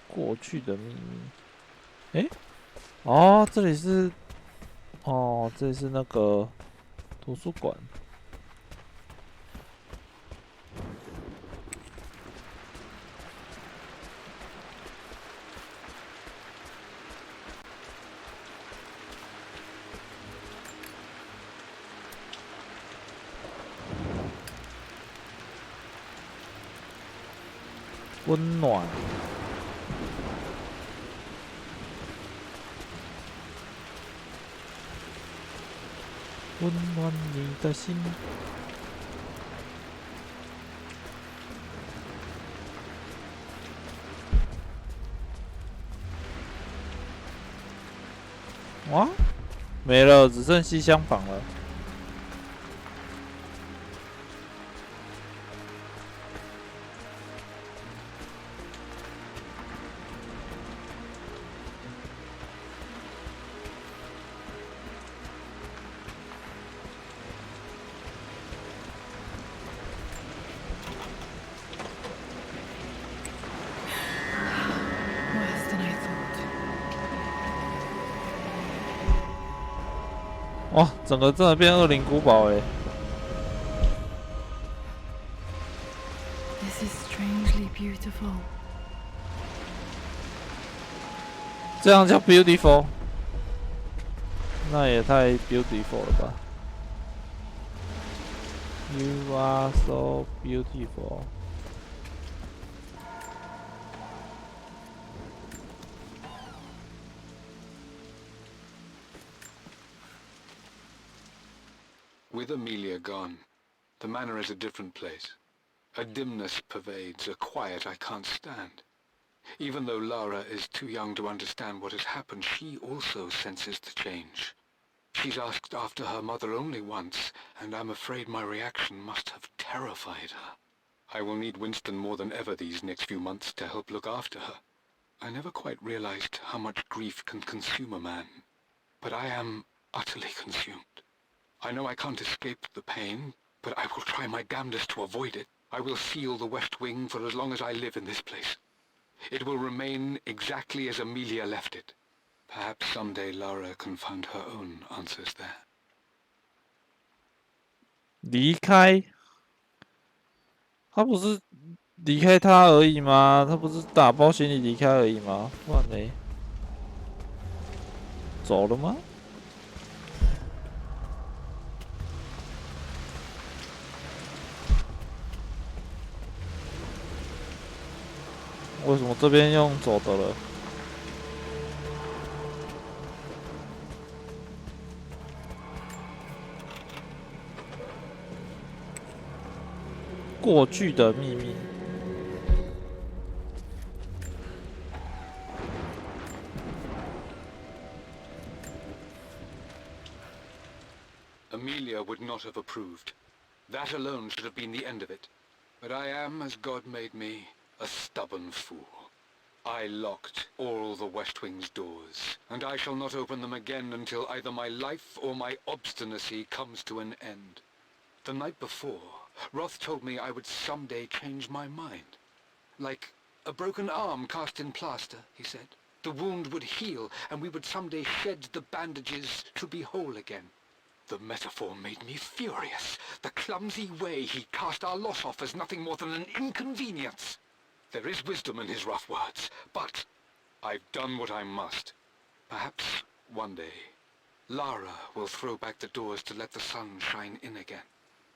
[SPEAKER 1] 过去的秘密。诶，哦，这里是，哦，这里是那个图书馆。温暖。温暖你的心。哇，没了，只剩西厢房了。
[SPEAKER 2] Worse than I thought.
[SPEAKER 1] 哇，整个真的变恶灵古堡哎！
[SPEAKER 2] This is strangely beautiful.
[SPEAKER 1] 这样叫 beautiful？ 那也太 beautiful 了吧 ！You are so beautiful.
[SPEAKER 4] With Amelia gone, the manor is a different place. A dimness pervades, a quiet I can't stand. Even though Lara is too young to understand what has happened, she also senses the change. She's asked after her mother only once, and I'm afraid my reaction must have terrified her. I will need Winston more than ever these next few months to help look after her. I never quite realized how much grief can consume a man, but I am utterly consumed. I know I can't escape the pain, but I will try my damnedest to avoid it. I will seal the West Wing for as long as I live in this place. It will remain exactly as Amelia left it. Perhaps someday Lara can find her own answers there.
[SPEAKER 1] 离开？他不是离开他而已吗？他不是打包行李离开而已吗？不然嘞，走了吗？为什么这边用走的了？过去的秘密。
[SPEAKER 4] Amelia would not have approved. That alone should have been the end of it. But I am, as God made me, a stubborn fool. I locked all the West Wing's doors, and I shall not open them again until either my life or my obstinacy comes to an end. The night before, Roth told me I would someday change my mind. Like a broken arm cast in plaster, he said. The wound would heal, and we would someday shed the bandages to be whole again. The metaphor made me furious. The clumsy way he cast our loss off as nothing more than an inconvenience. There is wisdom in his rough words, but I've done what I must. Perhaps one day, Lara will throw back the doors to let the sun shine in again.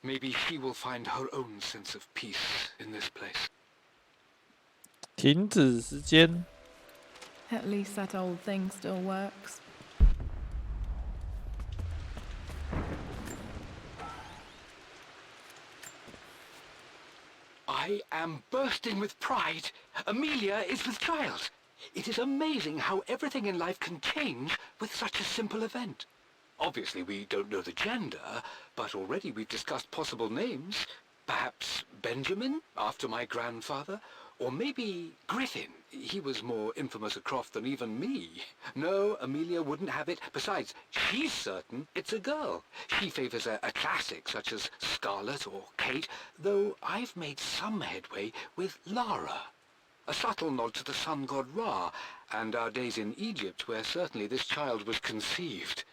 [SPEAKER 4] Maybe she will find her own sense of peace in this place.
[SPEAKER 1] 停止时间。
[SPEAKER 2] At least that old thing still works.
[SPEAKER 4] I am bursting with pride. Amelia is with child. It is amazing how everything in life can change with such a simple event. Obviously, we don't know the gender, but already we've discussed possible names. Perhaps Benjamin, after my grandfather, or maybe Griffin. He was more infamous a Croft than even me. No, Amelia wouldn't have it. Besides, she's certain it's a girl. She favors a classic such as Scarlet or Kate, though I've made some headway with Lara. A subtle nod to the sun god Ra, and our days in Egypt, where certainly this child was conceived.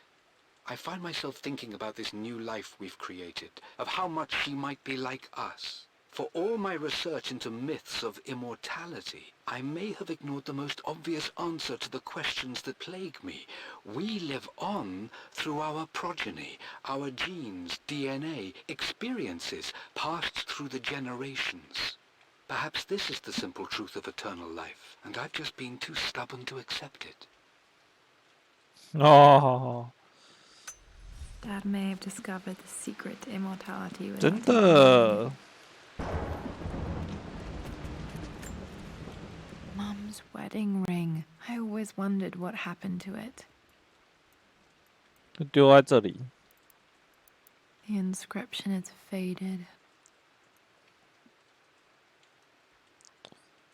[SPEAKER 4] I find myself thinking about this new life we've created, of how much she might be like us. For all my research into myths of immortality, I may have ignored the most obvious answer to the questions that plague me. We live on through our progeny, our genes, DNA, experiences passed through the generations. Perhaps this is the simple truth of eternal life, and I've just been too stubborn to accept it.
[SPEAKER 1] 哦，
[SPEAKER 2] Dad may have discovered the secret to immortality
[SPEAKER 1] 真
[SPEAKER 2] without
[SPEAKER 1] 的。
[SPEAKER 2] Mum's wedding ring. I always wondered what happened to it.
[SPEAKER 1] 就丢在这里。
[SPEAKER 2] The inscription is faded.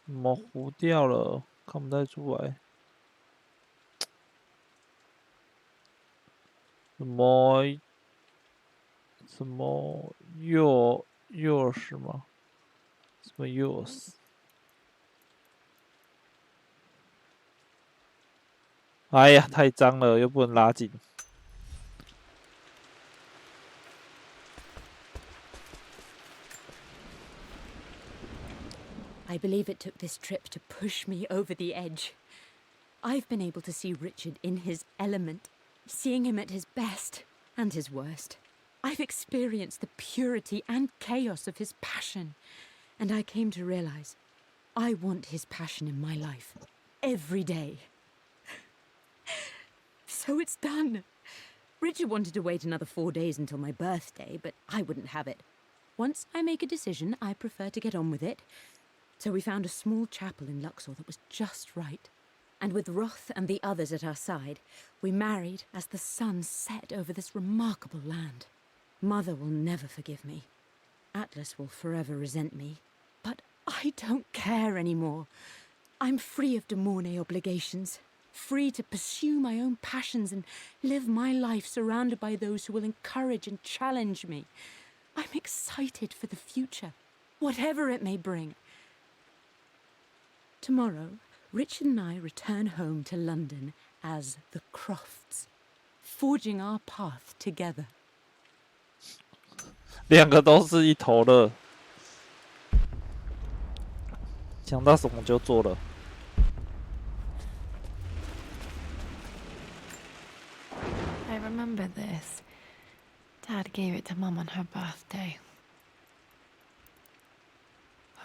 [SPEAKER 1] 模糊掉了，看不太出来。什么 yours 吗？什么 yours？ 哎呀，太脏了，又不能拉紧。
[SPEAKER 5] I believe it took this trip to push me over the edge. I've been able to see Richard in his element, seeing him at his best and his worst. I've experienced the purity and chaos of his passion, and I came to realize I want his passion in my life every day. So it's done. Richard wanted to wait another 4 days until my birthday, but I wouldn't have it. Once I make a decision, I prefer to get on with it. So we found a small chapel in Luxor that was just right. And with Roth and the others at our side, we married as the sun set over this remarkable land. Mother will never forgive me. Atlas will forever resent me. But I don't care anymore. I'm free of de Mornay obligations, free to pursue my own passions and live my life surrounded by those who will encourage and challenge me. I'm excited for the future, whatever it may bring. Tomorrow, Richard and I return home to London as the Crofts, forging our path together.
[SPEAKER 1] 两个都是一头热，想到什么就做了。
[SPEAKER 2] I remember this. Dad gave it to Mum on her birthday.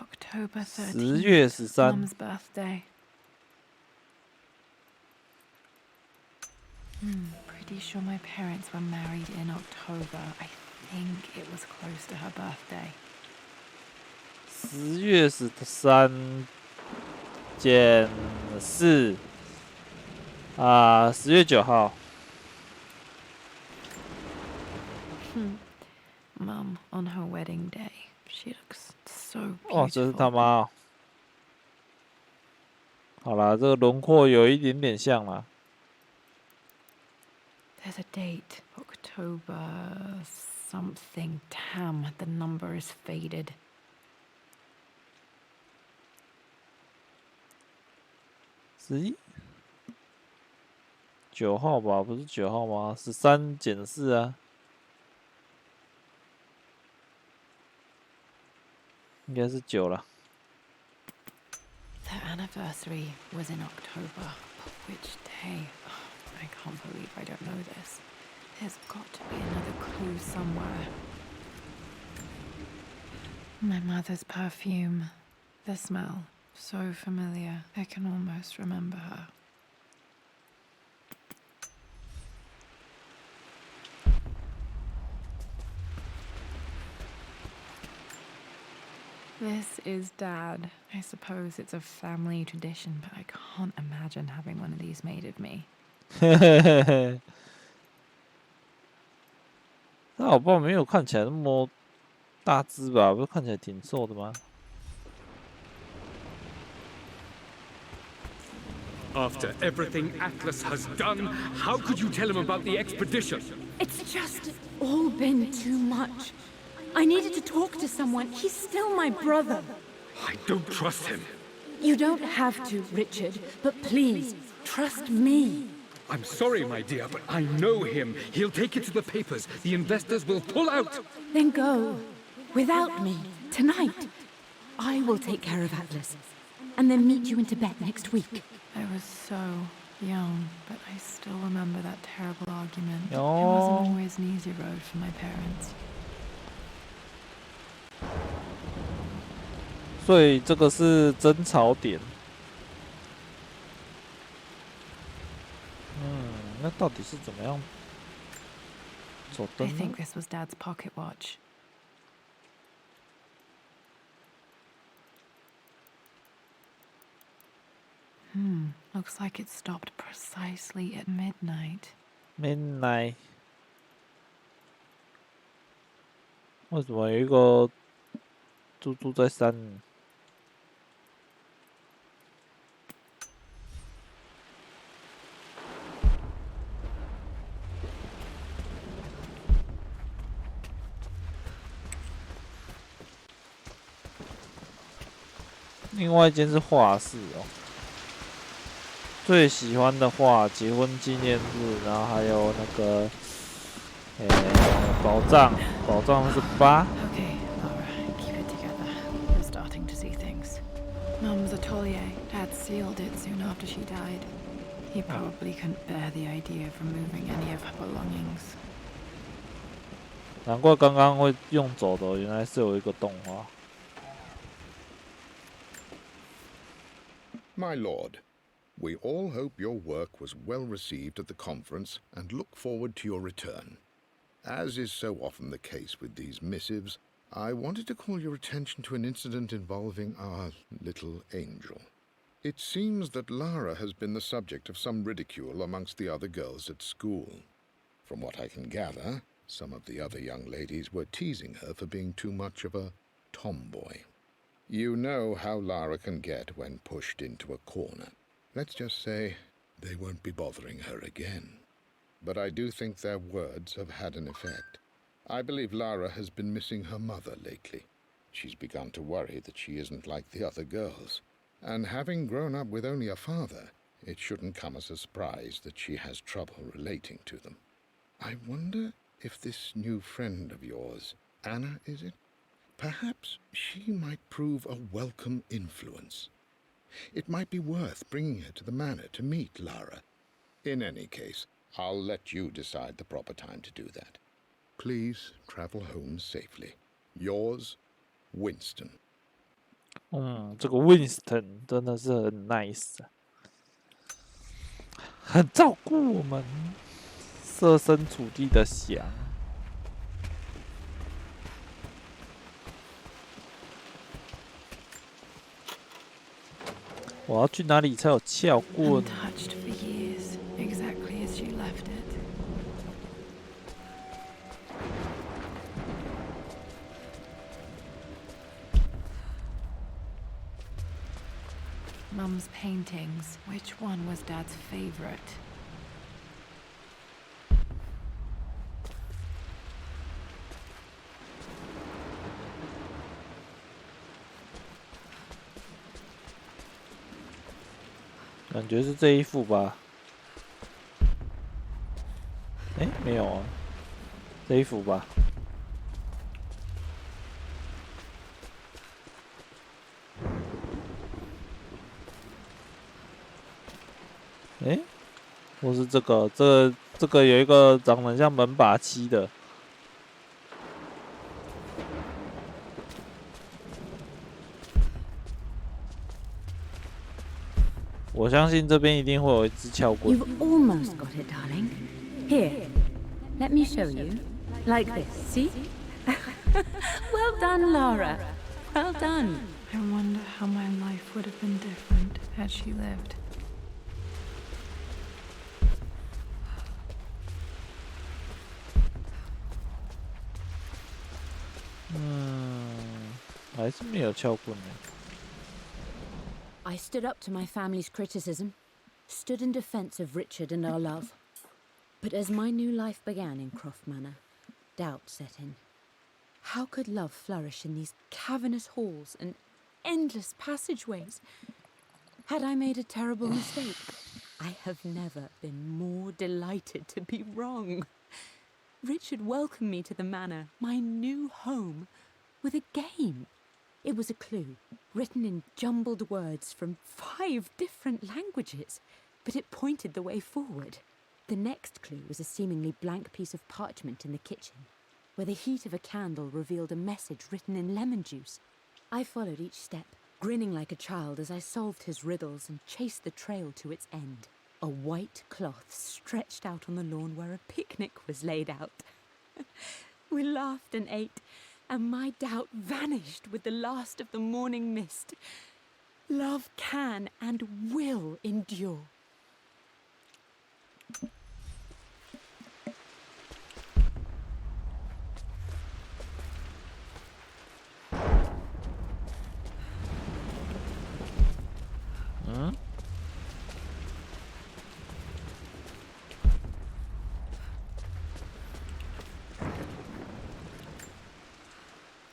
[SPEAKER 2] October 13th.
[SPEAKER 1] 10月13。
[SPEAKER 2] Mum's birthday. Pretty sure my parents were married in October. I think it was close to her birthday.
[SPEAKER 1] 10月13减4啊，10月9号。
[SPEAKER 2] Mum on her wedding day. She looks so beautiful.
[SPEAKER 1] 哦，这是他妈哦。好啦，这个轮廓有一点点像啦。
[SPEAKER 2] There's a date. October something. Damn, the number is faded.
[SPEAKER 1] 11 9号吧，不是9号吗？13减4啊。 应该是9了。
[SPEAKER 2] The anniversary was in October. But which day? I can't believe I don't know this. There's got to be another clue somewhere. My mother's perfume. The smell. So familiar. I can almost remember her. This is Dad. I suppose it's a family tradition, but I can't imagine having one of these made of me.
[SPEAKER 1] 他老爸没有看起来那么大只吧？不是看起来挺瘦的吗？
[SPEAKER 8] After everything Atlas has done, how could you tell him about the expedition?
[SPEAKER 5] It's just all been too much. I needed to talk to someone. He's still my brother.
[SPEAKER 8] I don't trust him.
[SPEAKER 5] You don't have to, Richard, but please, trust me.
[SPEAKER 8] I'm sorry, my dear, but I know him. He'll take it to the papers. The investors will pull out.
[SPEAKER 5] Then go. Without me. Tonight. I will take care of Atlas. And then meet you in Tibet next week.
[SPEAKER 2] I was so young, but I still remember that terrible argument. It
[SPEAKER 1] Oh.
[SPEAKER 2] wasn't always an easy road for my parents.
[SPEAKER 1] 所以这个是争吵点。那到底是怎么样走
[SPEAKER 2] I
[SPEAKER 1] 灯呢
[SPEAKER 2] think this was Dad's pocket watch. Looks like it stopped precisely at midnight.？Midnight，
[SPEAKER 1] 为什么有一个猪猪在山？另外一间是画室哦。最喜欢的画，结婚纪念日，然后还有那个，宝藏是8。
[SPEAKER 2] Okay, Laura, keep it together. You're starting to see things. Mum's atelier. Dad sealed it soon after she died. He probably couldn't bear the idea of removing any of her belongings.
[SPEAKER 1] 难怪刚刚会用走的，原来是有一个动画。
[SPEAKER 7] My lord, we all hope your work was well received at the conference and look forward to your return. As is so often the case with these missives, I wanted to call your attention to an incident involving our little angel. It seems that Lara has been the subject of some ridicule amongst the other girls at school. From what I can gather, some of the other young ladies were teasing her for being too much of a tomboy. You know how Lara can get when pushed into a corner. Let's just say they won't be bothering her again. But I do think their words have had an effect. I believe Lara has been missing her mother lately. She's begun to worry that she isn't like the other girls. And having grown up with only a father, it shouldn't come as a surprise that she has trouble relating to them. I wonder if this new friend of yours, Anna, is it? Perhaps she might prove a welcome influence. It might be worth bringing her to the manor to meet Lara. In any case, I'll let you decide the proper time to do that. Please travel home safely. Yours, Winston.
[SPEAKER 1] 这个 Winston 真的是很 nice 啊，很照顾我们，设身处地的想。我要去哪里才有撬棍？
[SPEAKER 2] Untouched for years, exactly as she left it. Mum's paintings. Which one was Dad's favorite?
[SPEAKER 1] 感觉是这一幅吧？没有啊，这一幅吧？或是这个，这个有一个长得像门把漆的。我相信这边一定会有一支撬棍。
[SPEAKER 5] You've almost got it, darling. Here, let me show you. Like this, see? Well done, Lara. Well done.
[SPEAKER 2] I wonder how my life would have been different had she lived.
[SPEAKER 5] I stood up to my family's criticism, stood in defense of Richard and our love. But as my new life began in Croft Manor, doubt set in. How could love flourish in these cavernous halls and endless passageways? Had I made a terrible mistake? I have never been more delighted to be wrong. Richard welcomed me to the manor, my new home, with a game. It was a clue, written in jumbled words from 5 different languages, but it pointed the way forward. The next clue was a seemingly blank piece of parchment in the kitchen, where the heat of a candle revealed a message written in lemon juice. I followed each step, grinning like a child as I solved his riddles and chased the trail to its end. A white cloth stretched out on the lawn where a picnic was laid out. We laughed and ate, and my doubt vanished with the last of the morning mist. Love can and will endure.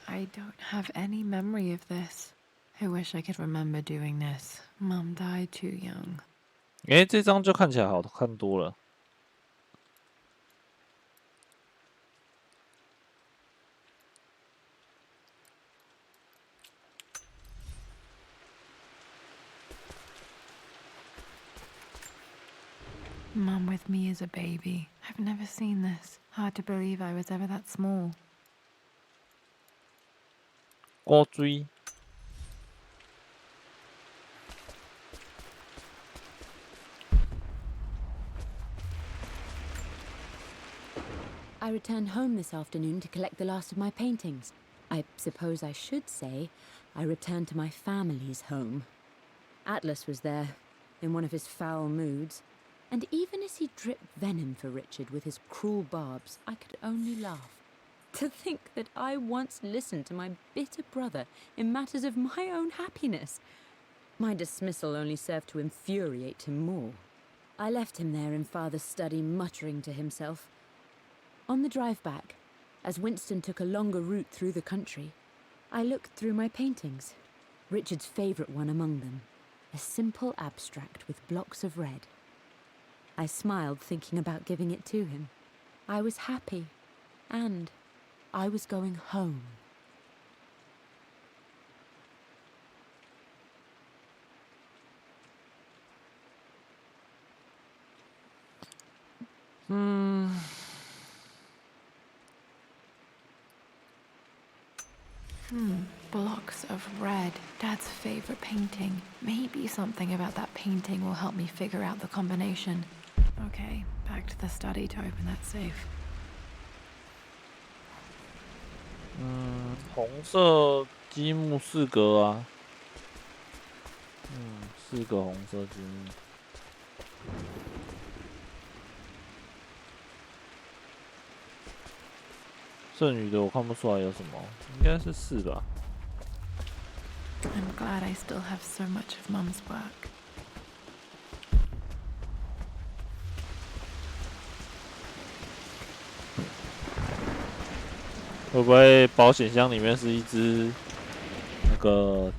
[SPEAKER 2] I don't have any memory of this. I wish I could remember doing this. Mum died too young.
[SPEAKER 1] 这张就看起来好看多了。
[SPEAKER 2] Mum with me as a baby. I've never seen this. Hard to believe I was ever that small.
[SPEAKER 1] 古锥。
[SPEAKER 5] I returned home this afternoon to collect the last of my paintings. I suppose I should say I returned to my family's home. Atlas was there, in one of his foul moods, and even as he dripped venom for Richard with his cruel barbs, I could only laugh. To think that I once listened to my bitter brother in matters of my own happiness. My dismissal only served to infuriate him more. I left him there in Father's study, muttering to himself. On the drive back, as Winston took a longer route through the country, I looked through my paintings, Richard's favourite one among them, a simple abstract with blocks of red. I smiled, thinking about giving it to him. I was happy, and I was going home.
[SPEAKER 2] Blocks of red. Dad's favorite painting. Maybe something about that painting will help me figure out the combination. Okay, back to the study to open that safe.
[SPEAKER 1] 红色积木4格啊。4个红色积木。剩余的我看不出来有什么，应该是4吧。
[SPEAKER 2] I'm glad I still have so much of Mum's work.
[SPEAKER 1] 会不会保险箱里面是一只那个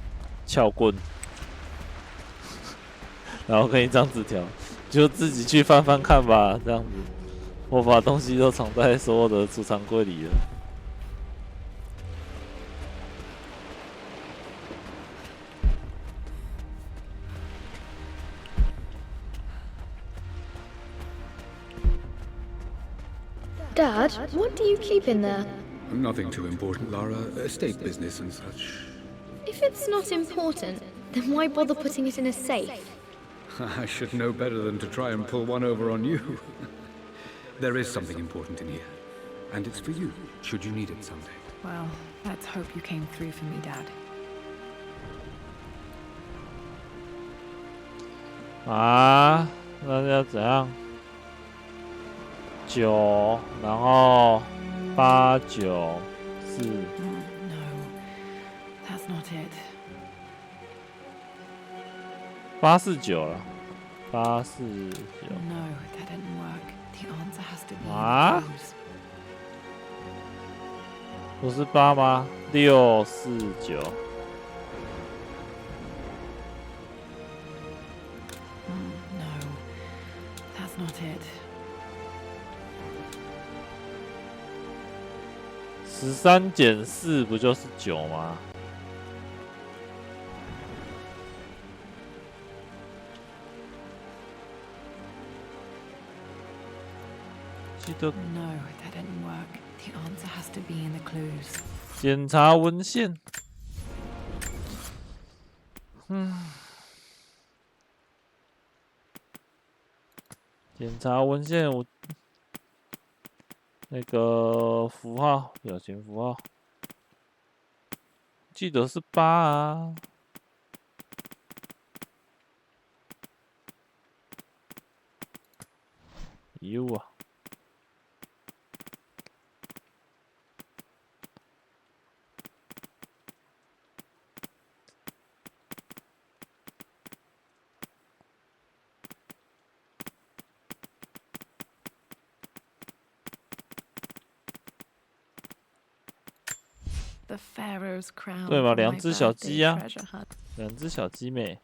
[SPEAKER 1] 撬棍，然后跟一张纸条，就自己去翻翻看吧，这样子。我把东西都藏在所有的储藏柜里了。
[SPEAKER 6] Dad, what do you keep in there?
[SPEAKER 8] Nothing too important, Lara. Estate business and such.
[SPEAKER 6] If it's not important, then why bother putting it in a safe?
[SPEAKER 8] I should know better than to try and pull one over on you. There is something important in here. And it's for you, should you need it someday.
[SPEAKER 2] Well, let's hope you came through for me, Dad.
[SPEAKER 1] 啊，那要怎样？9，然后8、9、4。
[SPEAKER 2] No, that's not it.
[SPEAKER 1] 849了，849。
[SPEAKER 2] No, that didn't work. The answer has to be
[SPEAKER 1] 啊？
[SPEAKER 2] clues.
[SPEAKER 1] 不是8吗？649。
[SPEAKER 2] No, that's not it.
[SPEAKER 1] 13减4不就是9吗？记得
[SPEAKER 2] No, that didn't work. The answer has to be in the clues.
[SPEAKER 1] 检查文献。检查文献，我那个符号，表情符号，记得是8啊。U 啊。
[SPEAKER 2] The Pharaoh's crown.
[SPEAKER 1] 对嘛
[SPEAKER 2] for my
[SPEAKER 1] ，2只小
[SPEAKER 2] birthday
[SPEAKER 1] 鸡啊
[SPEAKER 2] treasure hunt.
[SPEAKER 1] 2只小鸡妹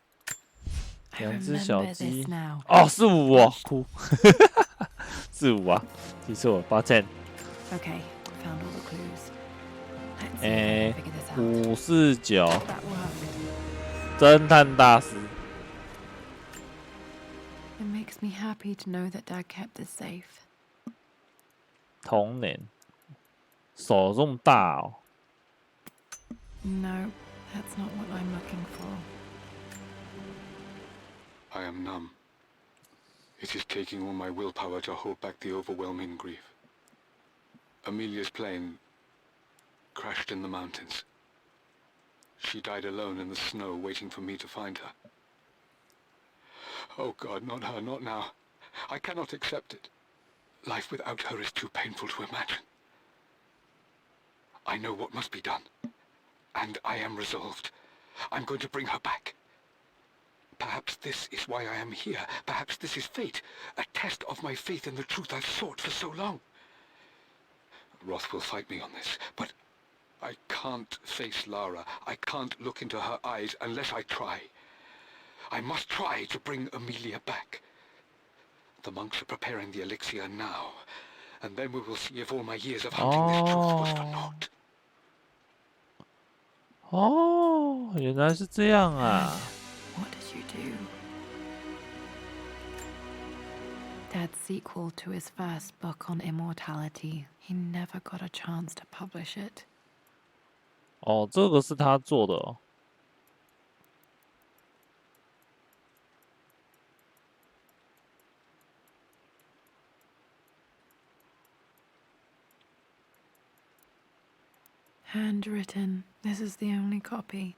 [SPEAKER 2] I
[SPEAKER 1] ，2只小
[SPEAKER 2] remember
[SPEAKER 1] 鸡
[SPEAKER 2] this。now.
[SPEAKER 1] 哦，是5哦，哭，是5啊，记错了，抱歉。
[SPEAKER 2] Okay, found all the clues. Let's see if I can figure this out.
[SPEAKER 1] 549
[SPEAKER 2] That worked.
[SPEAKER 1] 侦探大师。
[SPEAKER 2] It makes me happy to know that Dad kept this safe.
[SPEAKER 1] 童年，手这么大哦。
[SPEAKER 2] No, that's not what I'm looking for.
[SPEAKER 4] I am numb. It is taking all my willpower to hold back the overwhelming grief. Amelia's plane crashed in the mountains. She died alone in the snow, waiting for me to find her. Oh God, not her, not now. I cannot accept it. Life without her is too painful to imagine. I know what must be done. And I am resolved. I'm going to bring her back. Perhaps this is why I am here. Perhaps this is fate. A test of my faith in the truth I've sought for so long. Roth will fight me on this, but I can't face Lara. I can't look into her eyes unless I try. I must try to bring Amelia back. The monks are preparing the elixir now, and then we will see if all my years of hunting this truth was for naught.
[SPEAKER 1] 哦，原来是这样啊！
[SPEAKER 2] What did you do? Dad's sequel to his first book on immortality. He never got a chance to publish it.
[SPEAKER 1] 哦，这个是他做的哦。
[SPEAKER 2] Handwritten. This is the only copy.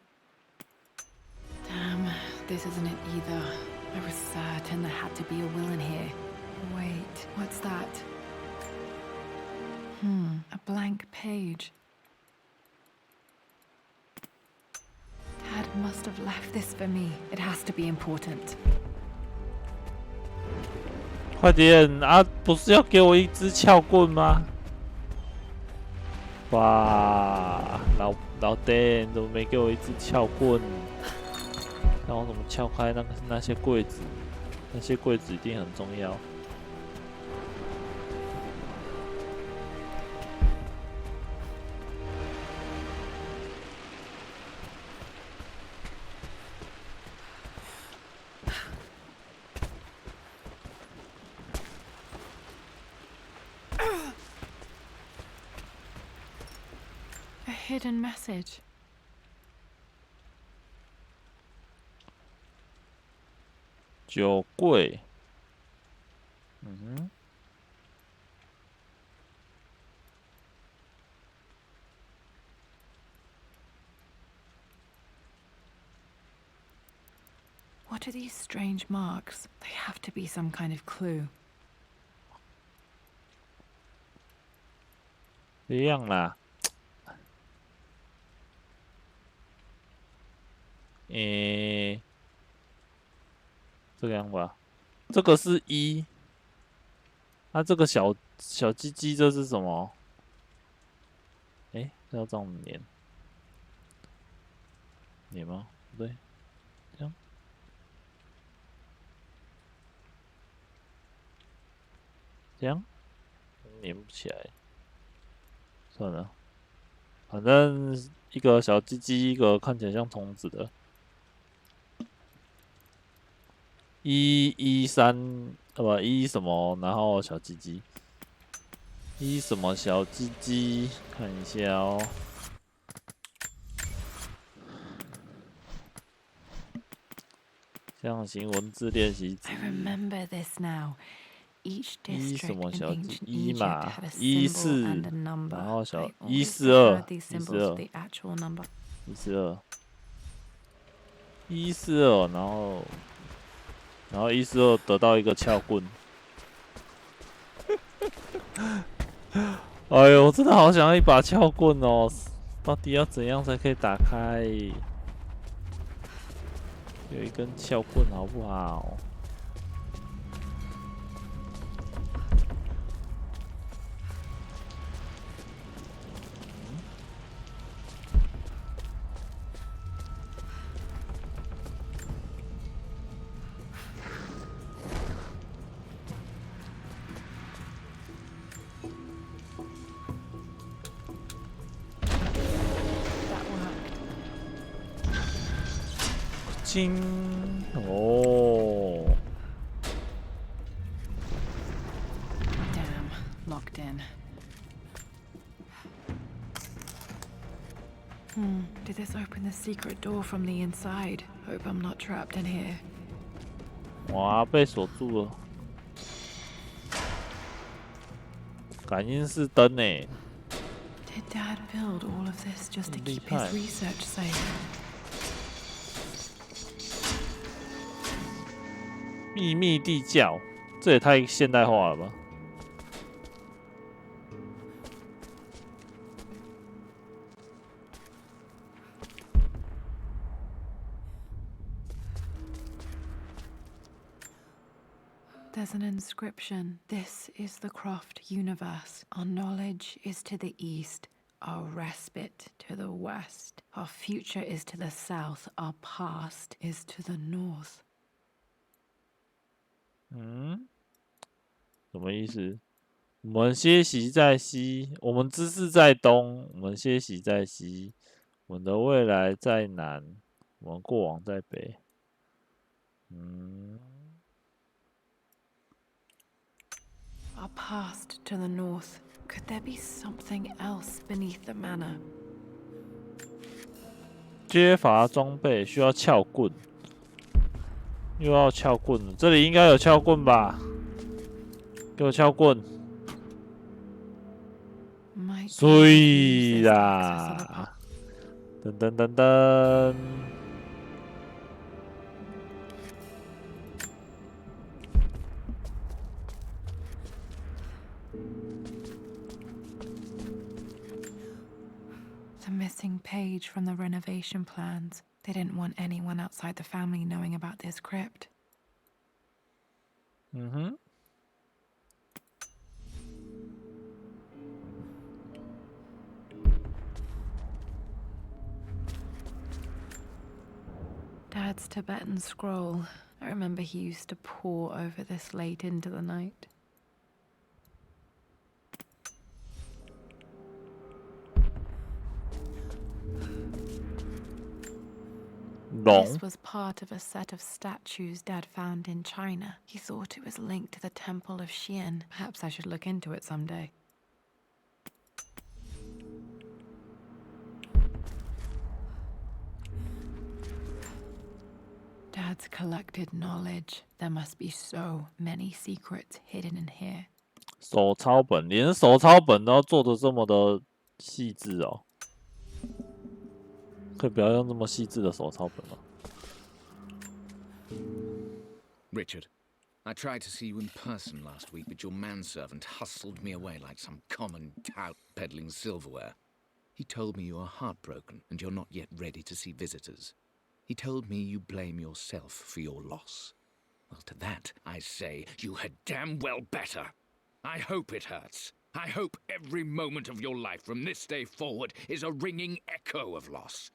[SPEAKER 2] Damn, this isn't it either. I was certain there had to be a will in here. Wait, what's that? A blank page. Dad must have left this for me. It has to be important.
[SPEAKER 1] 快点啊！不是要给我一支撬棍吗？ 哇，老爹，怎么没给我一支撬棍？让我怎么撬开那些柜子？那些柜子一定很重要。
[SPEAKER 2] A hidden message.
[SPEAKER 1] 酒柜，嗯哼，
[SPEAKER 2] What are these strange marks? They have to be some kind of clue.
[SPEAKER 1] 一样啦。这个样吧，这个是1，那这个小鸡鸡这是什么？这要这样粘吗？不对，这样，这样粘不起来，算了，反正一个小鸡鸡，一个看起来像虫子的。 113不1什么，然后小鸡鸡，1什么小鸡鸡，看一下哦。象形文字练习集
[SPEAKER 2] I remember this now. Each
[SPEAKER 1] 一什
[SPEAKER 2] district
[SPEAKER 1] 么
[SPEAKER 2] in
[SPEAKER 1] 小
[SPEAKER 2] ancient
[SPEAKER 1] 一
[SPEAKER 2] Egypt
[SPEAKER 1] 嘛
[SPEAKER 2] had a
[SPEAKER 1] 一
[SPEAKER 2] symbol
[SPEAKER 1] 四
[SPEAKER 2] and a number.
[SPEAKER 1] 然后
[SPEAKER 2] I
[SPEAKER 1] 小
[SPEAKER 2] always
[SPEAKER 1] 一四
[SPEAKER 2] preferred
[SPEAKER 1] 二
[SPEAKER 2] these
[SPEAKER 1] 一
[SPEAKER 2] symbols
[SPEAKER 1] 四
[SPEAKER 2] to
[SPEAKER 1] 二
[SPEAKER 2] the actual number.
[SPEAKER 1] 一四二一四二，然后一四二得到一个撬棍。哎呦，我真的好想要一把撬棍哦！到底要怎样才可以打开？有一根撬棍好不好？金哦，
[SPEAKER 2] Damn, locked in. Did this open the secret door from the inside? Hope I'm not trapped in here.
[SPEAKER 1] 哇，被锁住了。感应式灯呢？
[SPEAKER 2] Did Dad build all of this just to keep
[SPEAKER 1] 厉害。
[SPEAKER 2] his research safe?
[SPEAKER 1] 秘密地窖，这也太现代化了吧！
[SPEAKER 2] There's an inscription. This is the Croft universe. Our knowledge is to the east, our respite to the west. Our future is to the south, our past is to the north.
[SPEAKER 1] 什么意思？我们歇息在西，我们知识在东，我们歇息在西，我们的未来在南，我们过往在北。
[SPEAKER 2] Our past to the north. Could there be something else beneath the manor?
[SPEAKER 1] 缺乏装备，需要撬棍，又要撬棍了。这里应该有撬棍吧？给我撬棍！
[SPEAKER 2] Might be
[SPEAKER 1] 所
[SPEAKER 2] use
[SPEAKER 1] 以
[SPEAKER 2] this to access other
[SPEAKER 1] 啦，噔噔噔噔。
[SPEAKER 2] The missing page from the renovation plans. They didn't want anyone outside the family knowing about this crypt. Dad's Tibetan scroll. I remember he used to pore over this late into the night. This was part of a set of statues Dad found in China. He thought it was linked to the Temple of Xian. Perhaps I should look into it someday. Dad's collected knowledge. There must be so many secrets hidden in here.
[SPEAKER 1] 手抄本，连手抄本都要做的这么的细致哦。 可以不要用这么细致的手抄本吗？
[SPEAKER 3] Richard, I tried to see you in person last week, but your manservant hustled me away like some common tout peddling silverware. He told me you are heartbroken and you're not yet ready to see visitors. He told me you blame yourself for your loss. Well, to that, I say you had damn well better. I hope it hurts. I hope every moment of your life from this day forward is a ringing echo of loss.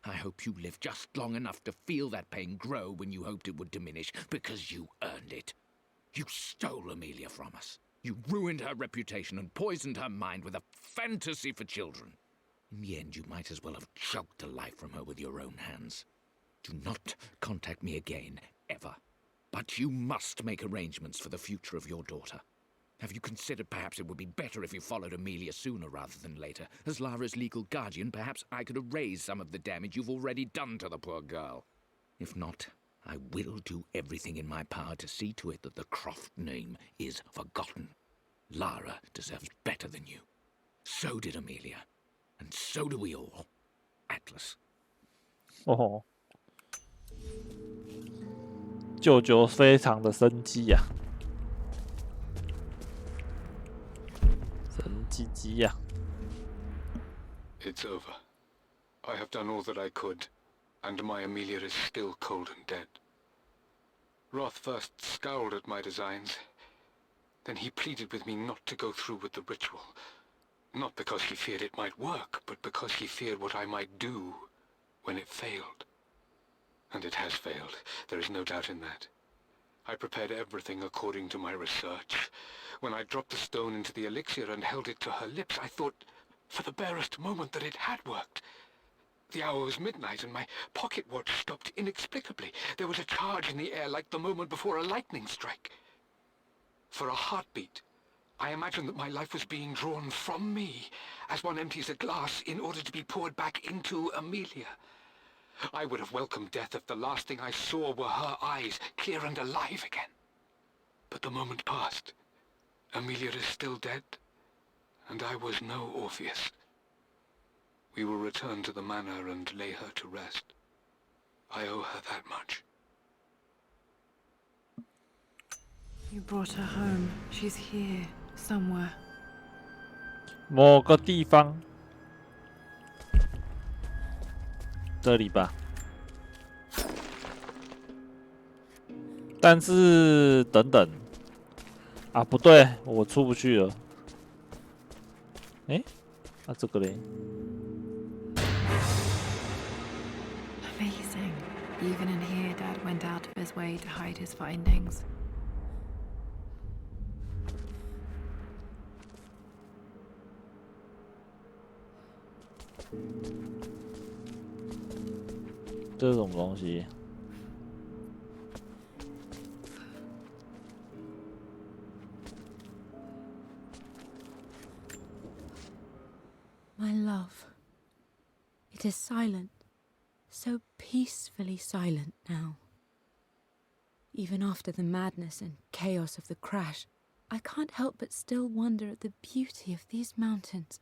[SPEAKER 3] I hope you live just long enough to feel that pain grow when you hoped it would diminish, because you earned it. You stole Amelia from us. You ruined her reputation and poisoned her mind with a fantasy for children. In the end, you might as well have choked the life from her with your own hands. Do not contact me again, ever. But you must make arrangements for the future of your daughter. Have you considered perhaps it would be better if you followed Amelia sooner rather than later? As Lara's legal guardian, perhaps I could erase some of the damage you've already done to the poor girl. If not, I will do everything in my power to see to it that the Croft name is forgotten. Lara deserves better than you. So did Amelia. And so do we all. Atlas.
[SPEAKER 1] 哦，舅舅非常的生气呀，生唧唧呀。
[SPEAKER 4] It's over. I have done all that I could, and my Amelia is still cold and dead. Roth first scowled at my designs. Then he pleaded with me not to go through with the ritual. Not because he feared it might work, but because he feared what I might do when it failed. And it has failed. There is no doubt in that. I prepared everything according to my research. When I dropped the stone into the elixir and held it to her lips, I thought for the barest moment that it had worked. The hour was midnight and my pocket watch stopped inexplicably. There was a charge in the air like the moment before a lightning strike. For a heartbeat, I imagined that my life was being drawn from me, as one empties a glass in order to be poured back into Amelia. I would have welcomed death if the last thing I saw were her eyes, clear and alive again. But the moment passed. Amelia is still dead, and I was no Orpheus. We will return to the manor and lay her to rest. I owe her that much.
[SPEAKER 2] You brought her home. She's here, somewhere.
[SPEAKER 1] 某个地方，这里吧。但是等等，啊，不对，我出不去了。哎，啊，这个嘞？
[SPEAKER 2] Amazing. Even in here, Dad went out of his way to hide his findings.
[SPEAKER 1] 这种东西，
[SPEAKER 5] My love, it is silent, so peacefully silent now. Even after the madness and chaos of the crash, I can't help but still wonder at the beauty of these mountains.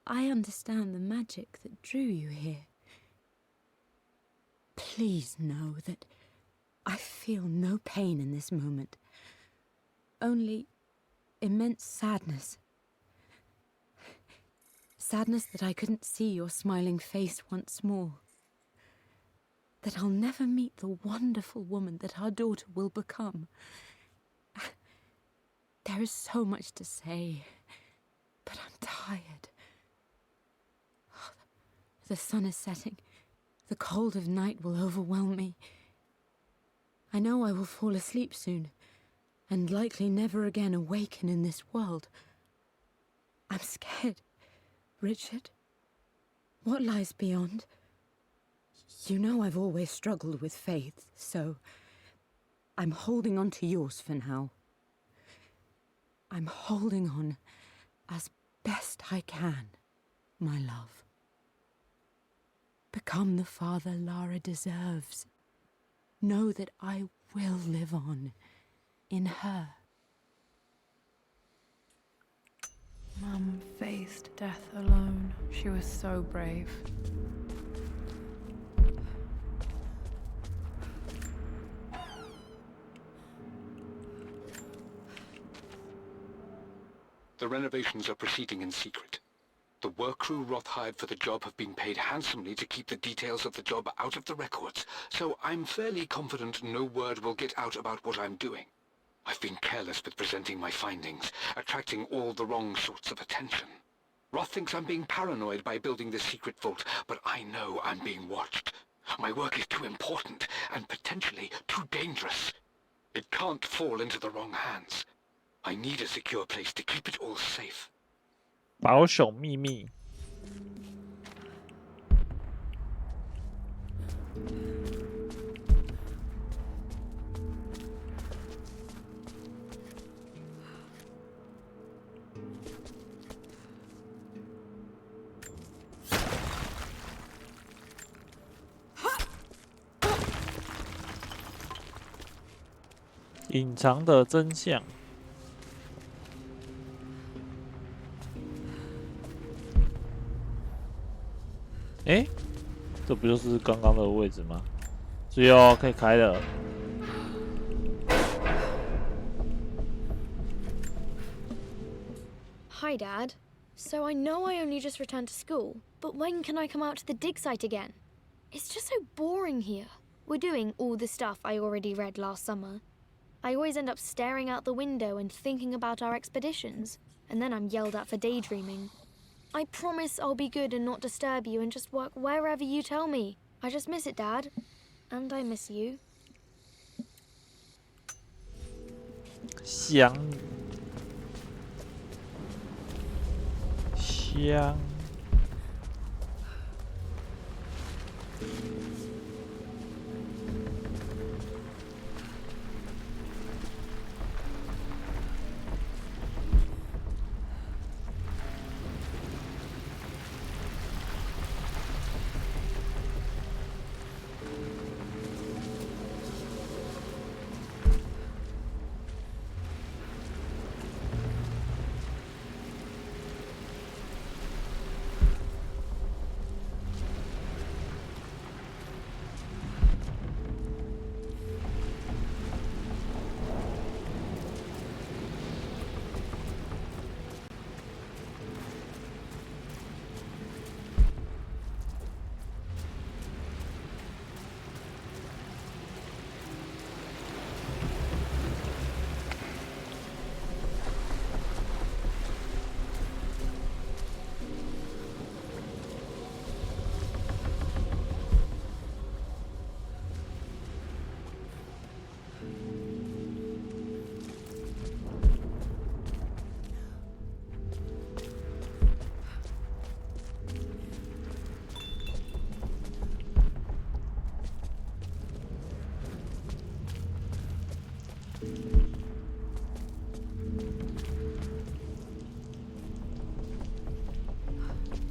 [SPEAKER 5] I understand the magic that drew you here. Please know that I feel no pain in this moment, only immense sadness. Sadness that I couldn't see your smiling face once more. That I'll never meet the wonderful woman that our daughter will become. There is so much to say, but I'm tired. The sun is setting. The cold of night will overwhelm me. I know I will fall asleep soon, and likely never again awaken in this world. I'm scared. Richard, what lies beyond? You know I've always struggled with faith, so I'm holding on to yours for now. I'm holding on as best I can, my love. Become the father Lara deserves. Know that I will live on in her.
[SPEAKER 2] Mum faced death alone. She was so brave.
[SPEAKER 4] The renovations are proceeding in secret. The work crew Roth hired for the job have been paid handsomely to keep the details of the job out of the records, so I'm fairly confident no word will get out about what I'm doing. I've been careless with presenting my findings, attracting all the wrong sorts of attention. Roth thinks I'm being paranoid by building this secret vault, but I know I'm being watched. My work is too important, and potentially too dangerous. It can't fall into the wrong hands. I need a secure place to keep it all safe.
[SPEAKER 1] 保守秘密。隐藏的真相。哎，这不就是刚刚的位置吗？所以哦，可以开了。
[SPEAKER 6] Hi, Dad. So I know I only just returned to school, but when can I come out to the dig site again? It's just so boring here. We're doing all the stuff I already read last summer. I always end up staring out the window and thinking about our expeditions, and then I'm yelled at for daydreaming. I promise I'll be good and not disturb you and just work wherever you tell me. I just miss it, Dad. And I miss you.
[SPEAKER 1] 香。香。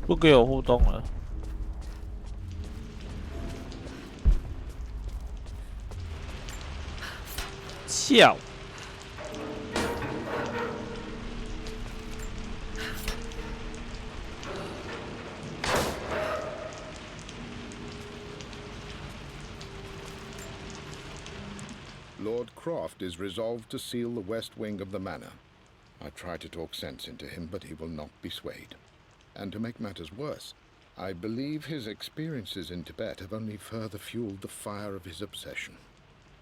[SPEAKER 1] 不给我互动了。笑。
[SPEAKER 7] Lord Croft is resolved to seal the west wing of the manor. I try to talk sense into him, but he will not be swayed. And to make matters worse, I believe his experiences in Tibet have only further fueled the fire of his obsession.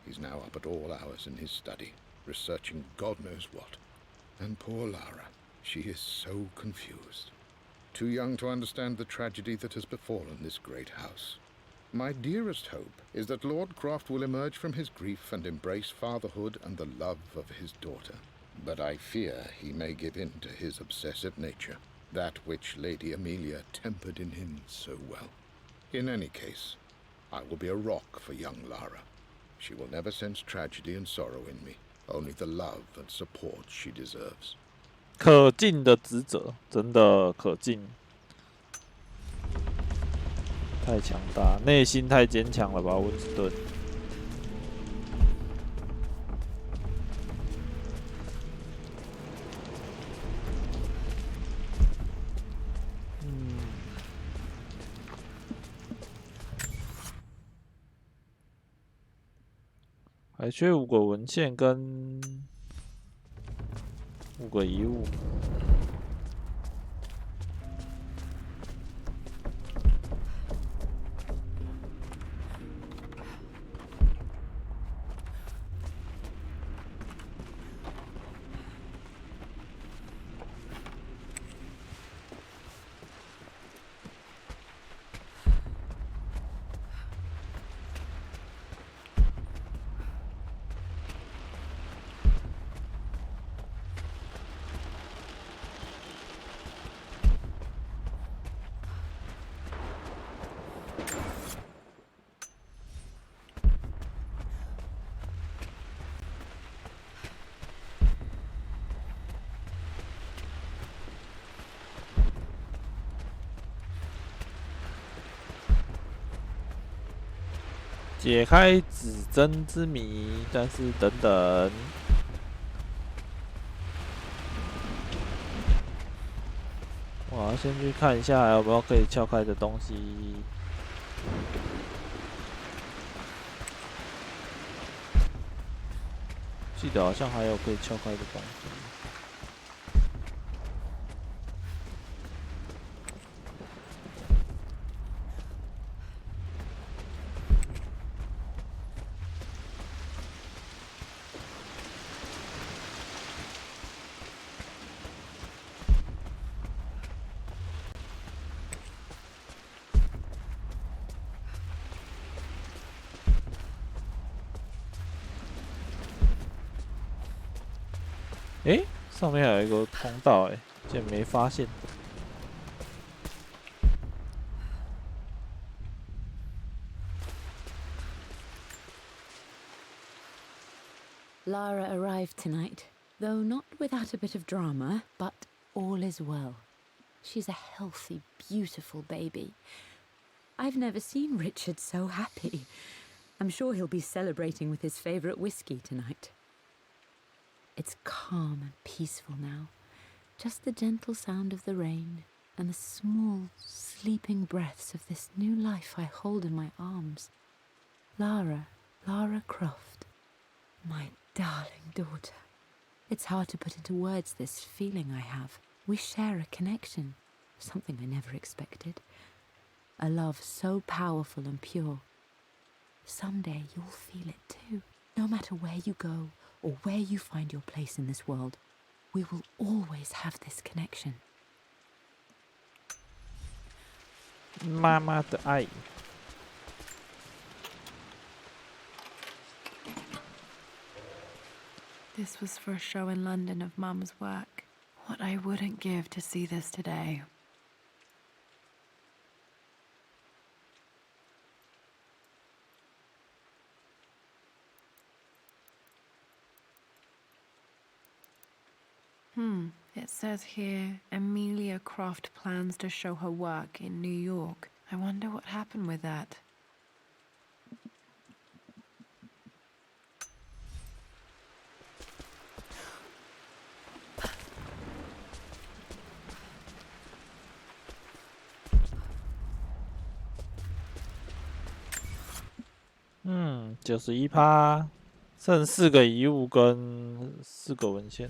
[SPEAKER 7] He's now up at all hours in his study, researching God knows what. And poor Lara, she is so confused. Too young to understand the tragedy that has befallen this great house. My dearest hope is that Lord Croft will emerge from his grief and embrace fatherhood and the love of his daughter. But I fear he may give in to his obsessive nature, that which Lady Amelia tempered in him so well. In any case, I will be a rock for young Lara. She will never sense tragedy and sorrow in me, only the love and support she deserves.
[SPEAKER 1] 可敬的职责，真的可敬。太强大，内心太坚强了吧，温斯顿。还缺5个文献跟5个遗物。解开指针之谜，但是等等，我要先去看一下有没有可以撬开的东西。记得好像还有可以撬开的东西。诶，上面还有一个通道，诶，竟然没发现。
[SPEAKER 5] Lara arrived tonight, though not without a bit of drama, but all is well. She's a healthy, beautiful baby. I've never seen Richard so happy. I'm sure he'll be celebrating with his favorite whiskey tonight. It's calm and peaceful now. Just the gentle sound of the rain and the small, sleeping breaths of this new life I hold in my arms. Lara Croft. My darling daughter. It's hard to put into words this feeling I have. We share a connection, something I never expected. A love so powerful and pure. Someday you'll feel it too. No matter where you go or where you find your place in this world, we will always have this connection.
[SPEAKER 1] 妈妈的爱。
[SPEAKER 2] This was for a show in London of Mum's work. What I wouldn't give to see this today. It says here, Amelia Croft plans to show her work in New York. I wonder what happened with that.
[SPEAKER 1] %91，剩4个遗物跟4个文献。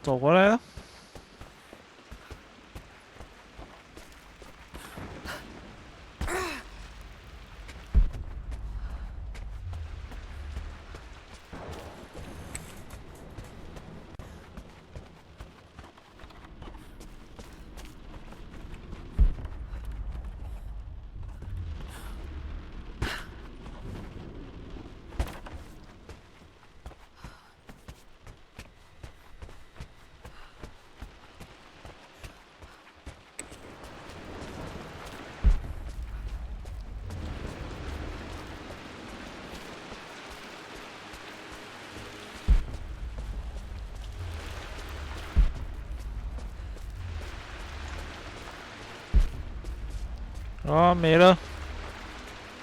[SPEAKER 1] 走回来了。啊，没了，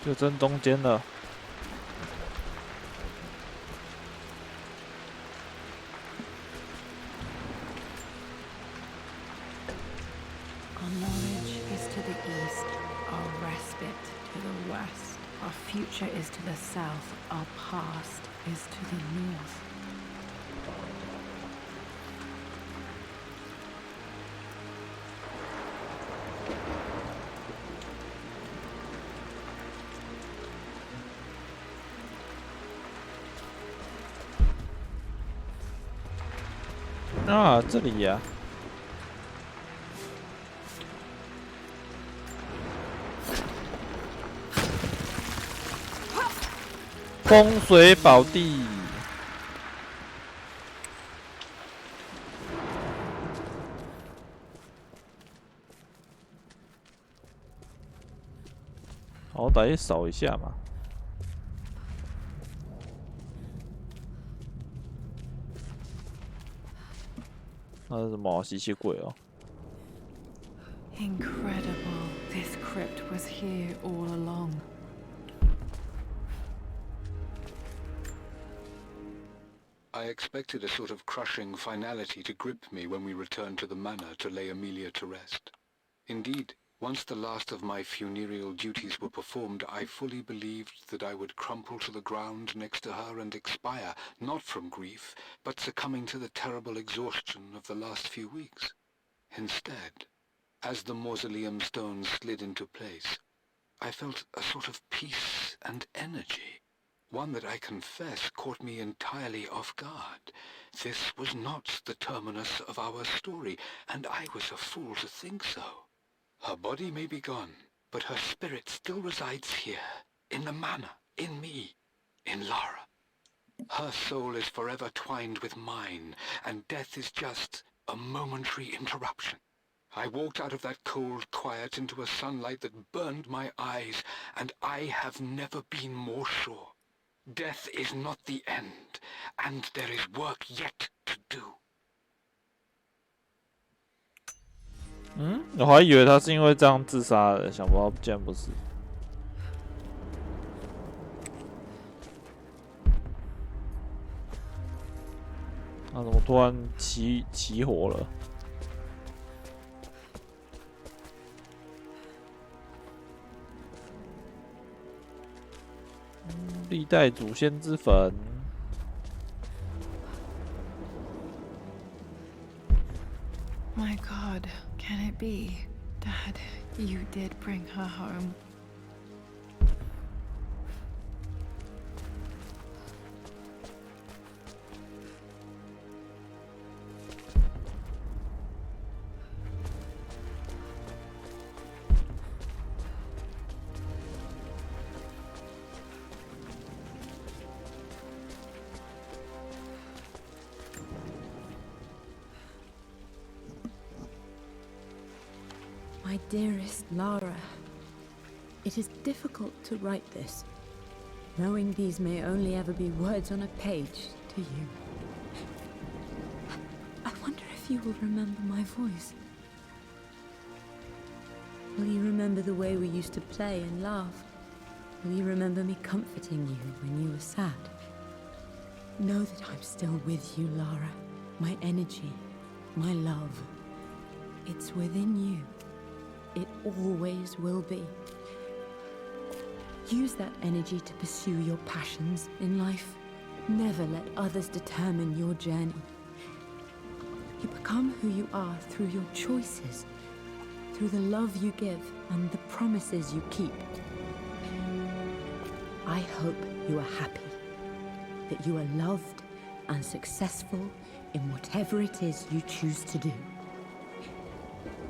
[SPEAKER 1] 就正中间了。
[SPEAKER 2] Our knowledge is to the east, our respite to the west. Our future is to the south, our past is to the north.
[SPEAKER 1] 啊，这里呀、风水宝地。好歹扫一下嘛。那是什么吸血鬼哦？
[SPEAKER 2] Incredible. This crypt was here all along.
[SPEAKER 4] I expected a sort of crushing finality to grip me when we returned to the manor to lay Amelia to rest. Indeed, once the last of my funereal duties were performed, I fully believed that I would crumple to the ground next to her and expire, not from grief, but succumbing to the terrible exhaustion of the last few weeks. Instead, as the mausoleum stones slid into place, I felt a sort of peace and energy. One that I confess caught me entirely off guard. This was not the terminus of our story, and I was a fool to think so. Her body may be gone, but her spirit still resides here, in the manor, in me, in Lara. Her soul is forever twined with mine, and death is just a momentary interruption. I walked out of that cold quiet into a sunlight that burned my eyes, and I have never been more sure. Death is not the end, and there is work yet to do.
[SPEAKER 1] 我还以为他是因为这样自杀的，想不到竟然不是。他怎么突然起火了？历代祖先之坟。
[SPEAKER 2] My God, can it be? Dad, you did bring her home.
[SPEAKER 5] My dearest Lara, it is difficult to write this, knowing these may only ever be words on a page to you. I wonder if you will remember my voice. Will you remember the way we used to play and laugh? Will you remember me comforting you when you were sad? Know that I'm still with you, Lara. My energy, my love. It's within you. It always will be. Use that energy to pursue your passions in life. Never let others determine your journey. You become who you are through your choices, through the love you give and the promises you keep. I hope you are happy, that you are loved and successful in whatever it is you choose to do.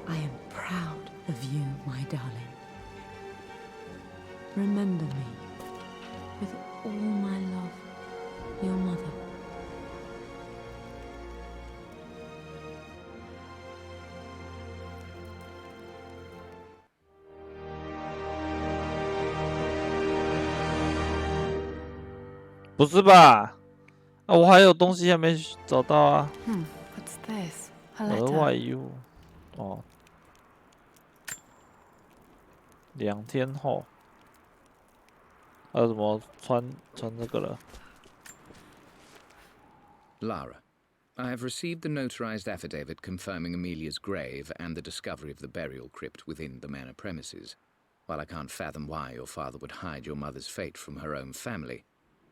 [SPEAKER 5] I am proud of you, my darling. Remember me with all my love, your mother.
[SPEAKER 1] 不是吧？啊，我还有东西还没找到啊。
[SPEAKER 2] What's this? A
[SPEAKER 1] 额外
[SPEAKER 2] letter.
[SPEAKER 1] 义务。哦。2天后，还有什么穿这个了？
[SPEAKER 3] Lara, I have received the notarized affidavit confirming Amelia's grave and the discovery of the burial crypt within the manor premises. While I can't fathom why your father would hide your mother's fate from her own family,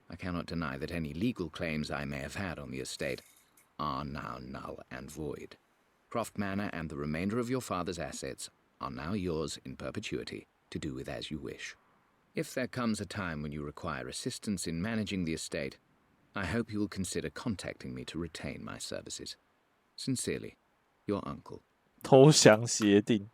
[SPEAKER 3] I cannot deny that any legal claims I may have had on the estate are now null and void. Croft Manor and the remainder of your father's assets are now yours in perpetuity to do with as you wish. If there comes a time when you require assistance in managing the estate, I hope you will consider contacting me to retain my services. Sincerely, your uncle.
[SPEAKER 1] 投降协定。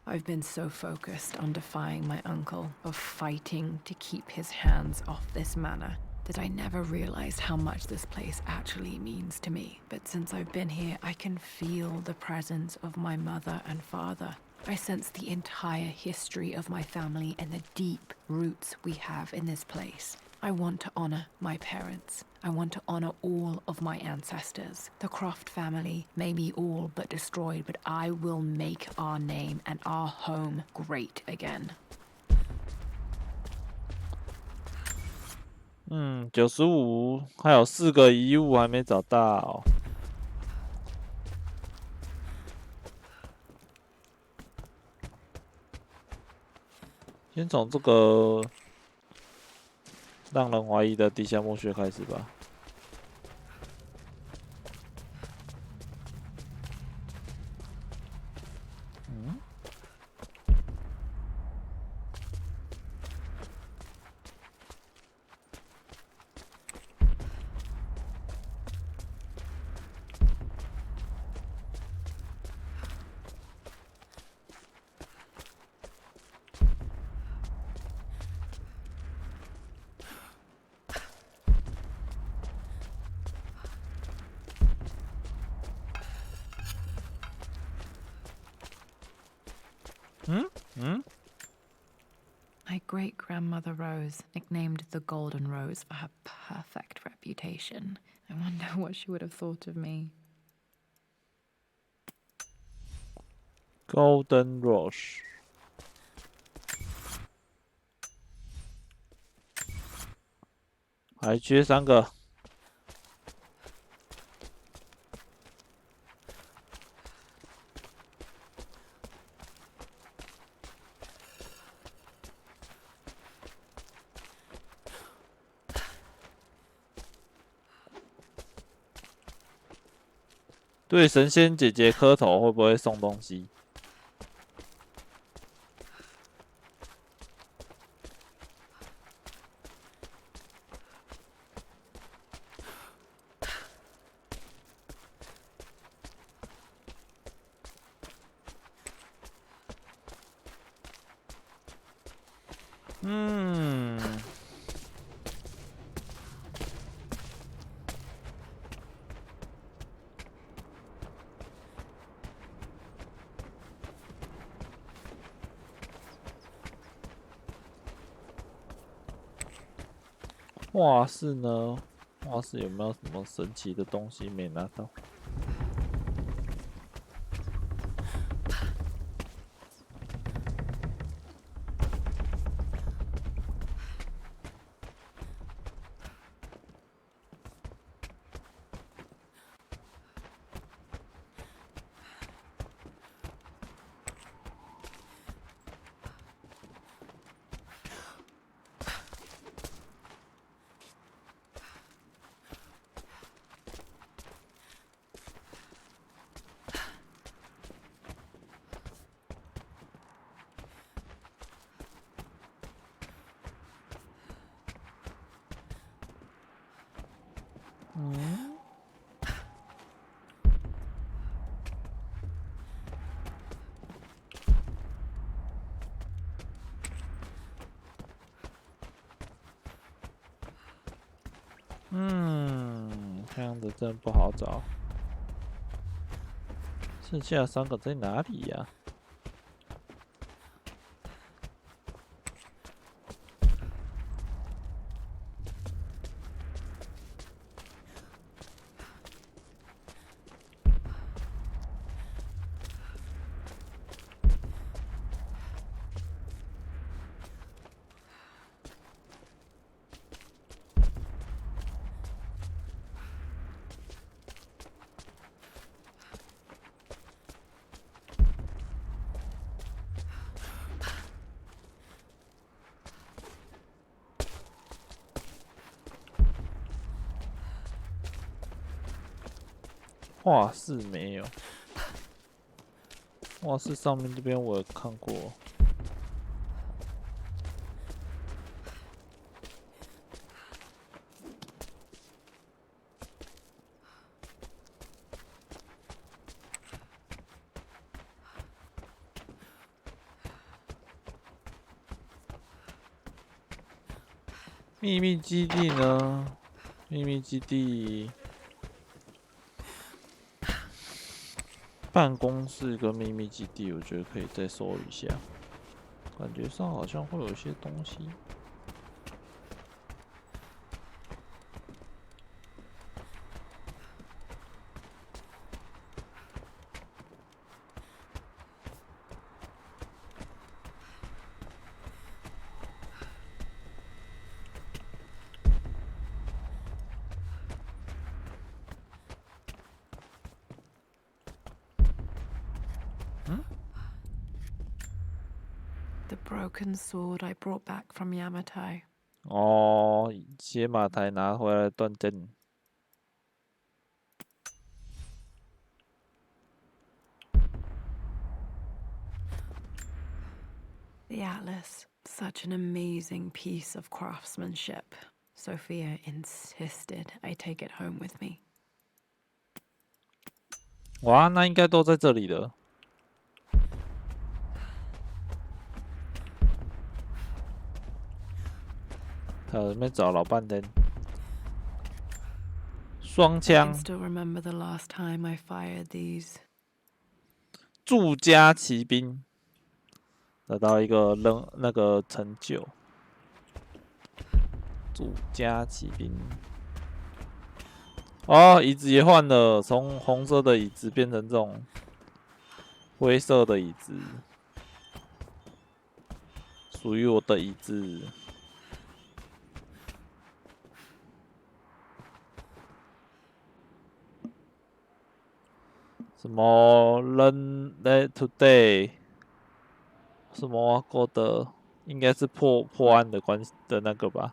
[SPEAKER 2] I've been so focused on defying my uncle, of fighting to keep his hands off this manor, that I never realized how much this place actually means to me. But since I've been here, I can feel the presence of my mother and father. I sense the entire history of my family and the deep roots we have in this place. I want to honor my parents. I want to honor all of my ancestors. The Croft family may be all but destroyed, but I will make our name and our home great again.
[SPEAKER 1] 95，还有4个遗物还没找到。先从这个让人怀疑的地下墓穴开始吧。
[SPEAKER 2] My great-grandmother Rose, nicknamed the Golden Rose for her perfect reputation. I wonder what she would have thought of me.
[SPEAKER 1] Golden Rose， 还缺3个。对神仙姐姐磕头会不会送东西？画室呢？画室有没有什么神奇的东西没拿到？这样子真不好找。剩下3个在哪里呀？画室没有，画室上面这边我有看过。秘密基地呢？秘密基地办公室跟秘密基地，我觉得可以再搜一下，感觉上好像会有一些东西。
[SPEAKER 2] The broken sword I brought back from Yamato.
[SPEAKER 1] 哦，解码台拿回来断针。
[SPEAKER 2] The Atlas, such an amazing piece of craftsmanship. Sophia insisted I take it home with me.
[SPEAKER 1] 哇，那应该都在这里了。他在那边找老半天。双
[SPEAKER 2] I
[SPEAKER 1] 枪
[SPEAKER 2] can still remember the last time I fired these.
[SPEAKER 1] 住家骑兵，得到一个那个成就。住家骑兵。哦，椅子也换了，从红色的椅子变成这种灰色的椅子，属于我的椅子。什么 Learn That Today？ 什么过的？应该是破案的的那个吧，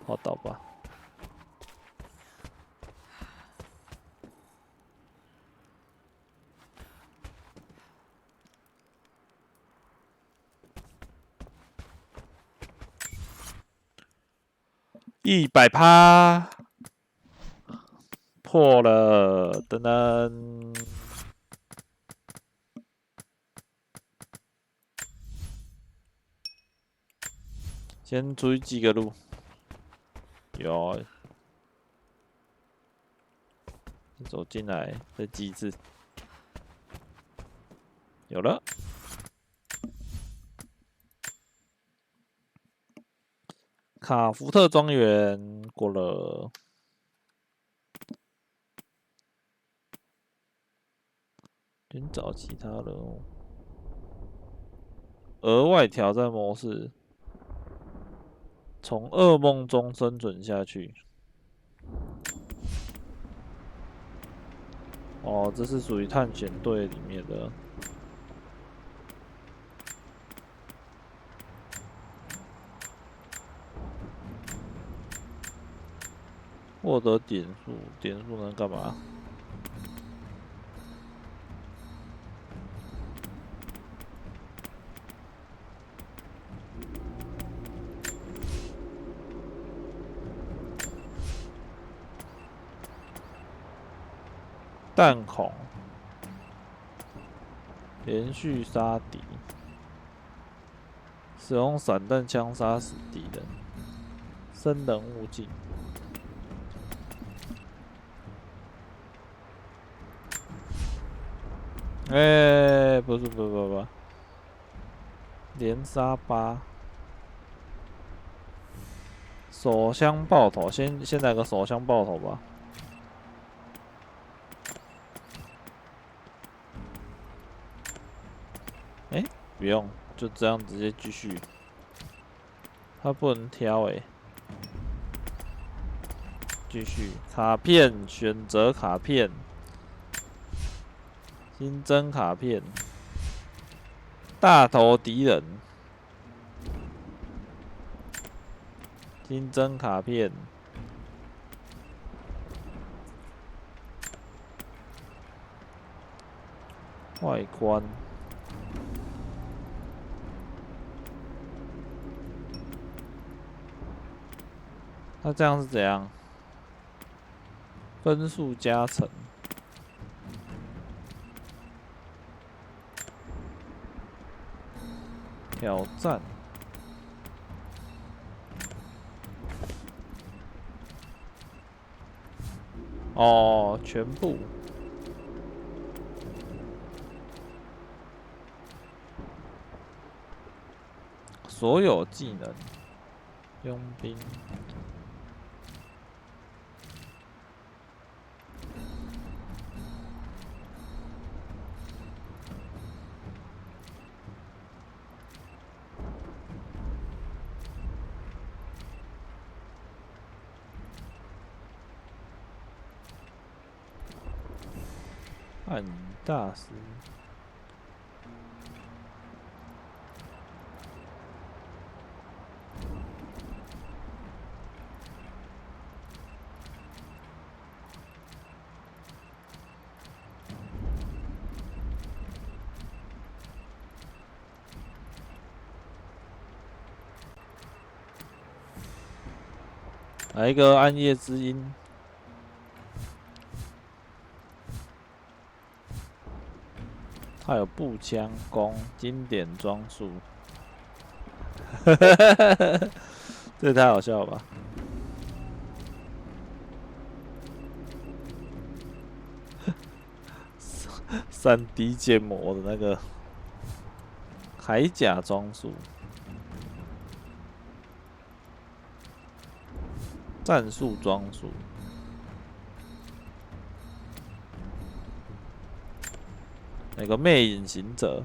[SPEAKER 1] 报道吧。100%破了，噔噔。先出去记个录，有，走进来再记一次，有了。卡福特庄园过了，先找其他人物，额外挑战模式。从噩梦中生存下去。哦，这是属于探险队里面的。获得点数，点数能干嘛？弹孔，连续杀敌，使用散弹枪杀死敌人，生人勿近。不是，不，连杀8，手枪爆头，先来个手枪爆头吧。不用，就这样直接继续。他不能挑继续卡片，选择卡片，新增卡片，大头敌人，新增卡片，外观。那这样是怎样？分数加成。挑战。哦，全部。所有技能。佣兵。暗影大师。来一个暗夜之音。它有步枪弓经典装束，这也太好笑了吧！3D 建模的那个铠甲装束，战术装束。那个魅影行者，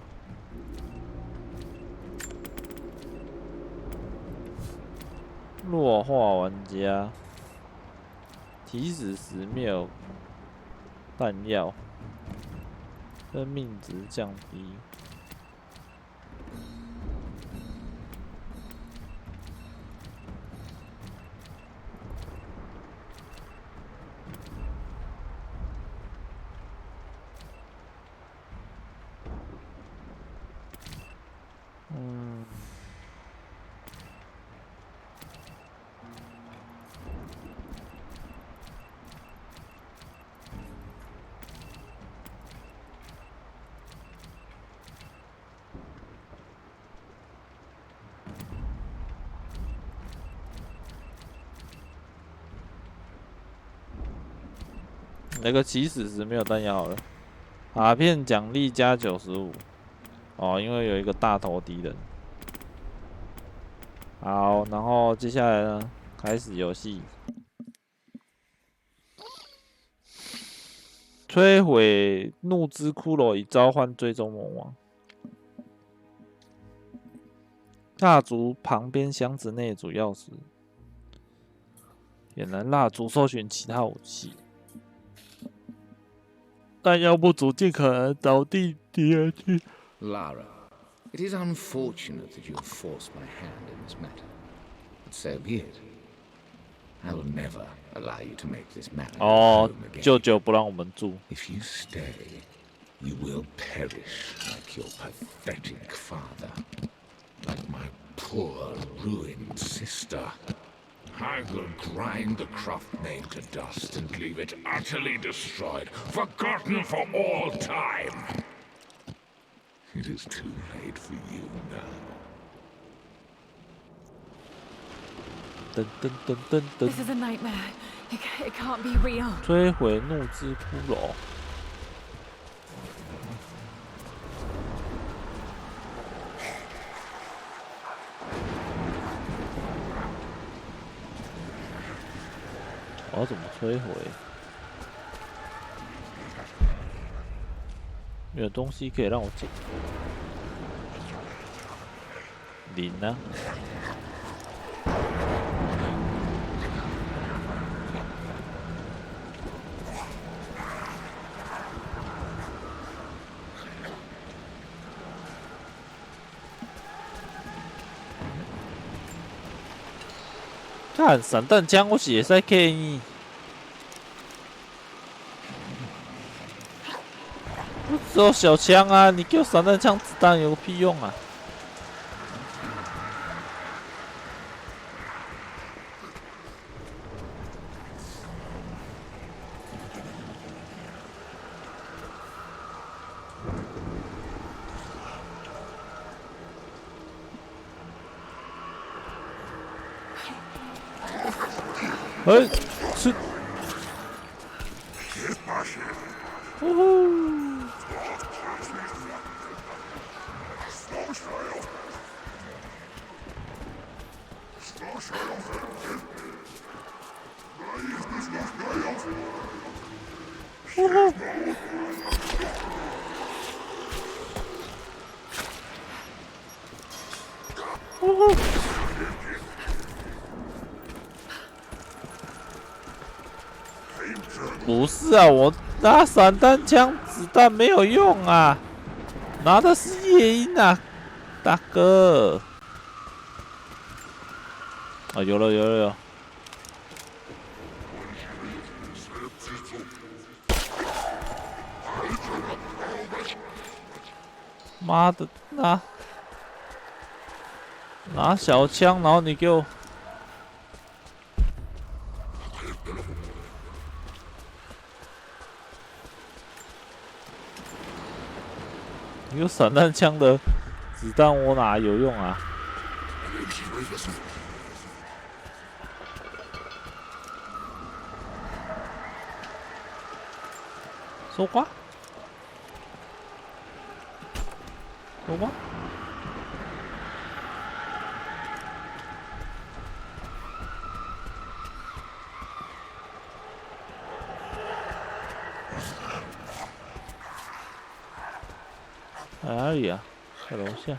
[SPEAKER 1] 弱化玩家，起始时没有弹药，生命值降低。那个起始时没有弹药了，卡片奖励加95。哦，因为有一个大头敌人。好，然后接下来呢，开始游戏。摧毁怒之骷髅以召唤最终魔王。蜡烛旁边箱子内主钥匙。点燃蜡烛，搜寻其他武器。弹药不足，尽可能找地敌人去。
[SPEAKER 3] Lara, it is unfortunate that you have forced my hand in this matter. But so be it. I will never allow you to make this matter your home again.
[SPEAKER 1] 舅舅不让我们住。
[SPEAKER 3] If you stay, you will perish like your pathetic father, like my poor ruined sister. I will grind the craft name to dust and leave it utterly destroyed, forgotten for all time. It is too late for you now.
[SPEAKER 2] This is a nightmare. It can't be real.
[SPEAKER 1] 摧毁怒之骷髅。我要怎么摧毁？没有东西可以让我捡。零呢？看散弹枪，我是会使建议。我只有小枪啊！你给我散弹枪子弹有个屁用啊！是，呜呼！不是啊，我拿散弹枪子弹没有用啊，拿的是夜鹰啊，大哥。啊，有了。妈的，拿小枪，然后你给我。有散弹枪的子弹我哪有用啊？说话？说话？哪里啊？在楼下。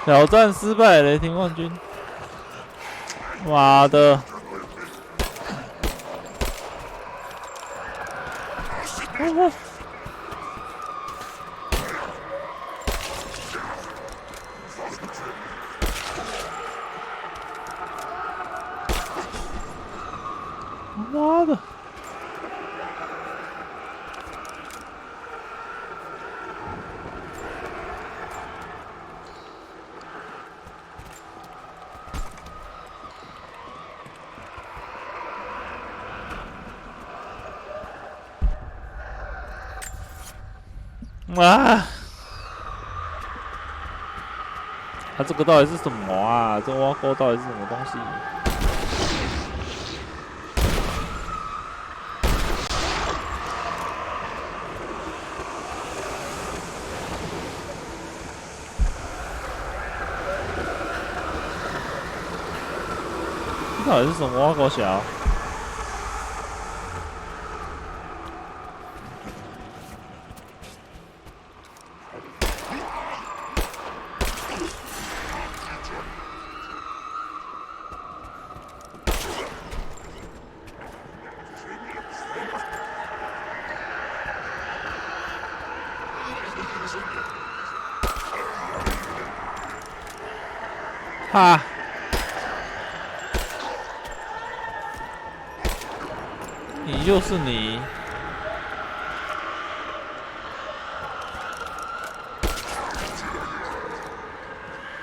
[SPEAKER 1] 挑战失败，雷霆冠军！妈的！妈的！啊！它这个到底是什么啊？这挖沟到底是什么东西？这到底是什么挖沟小？啊！你就是你！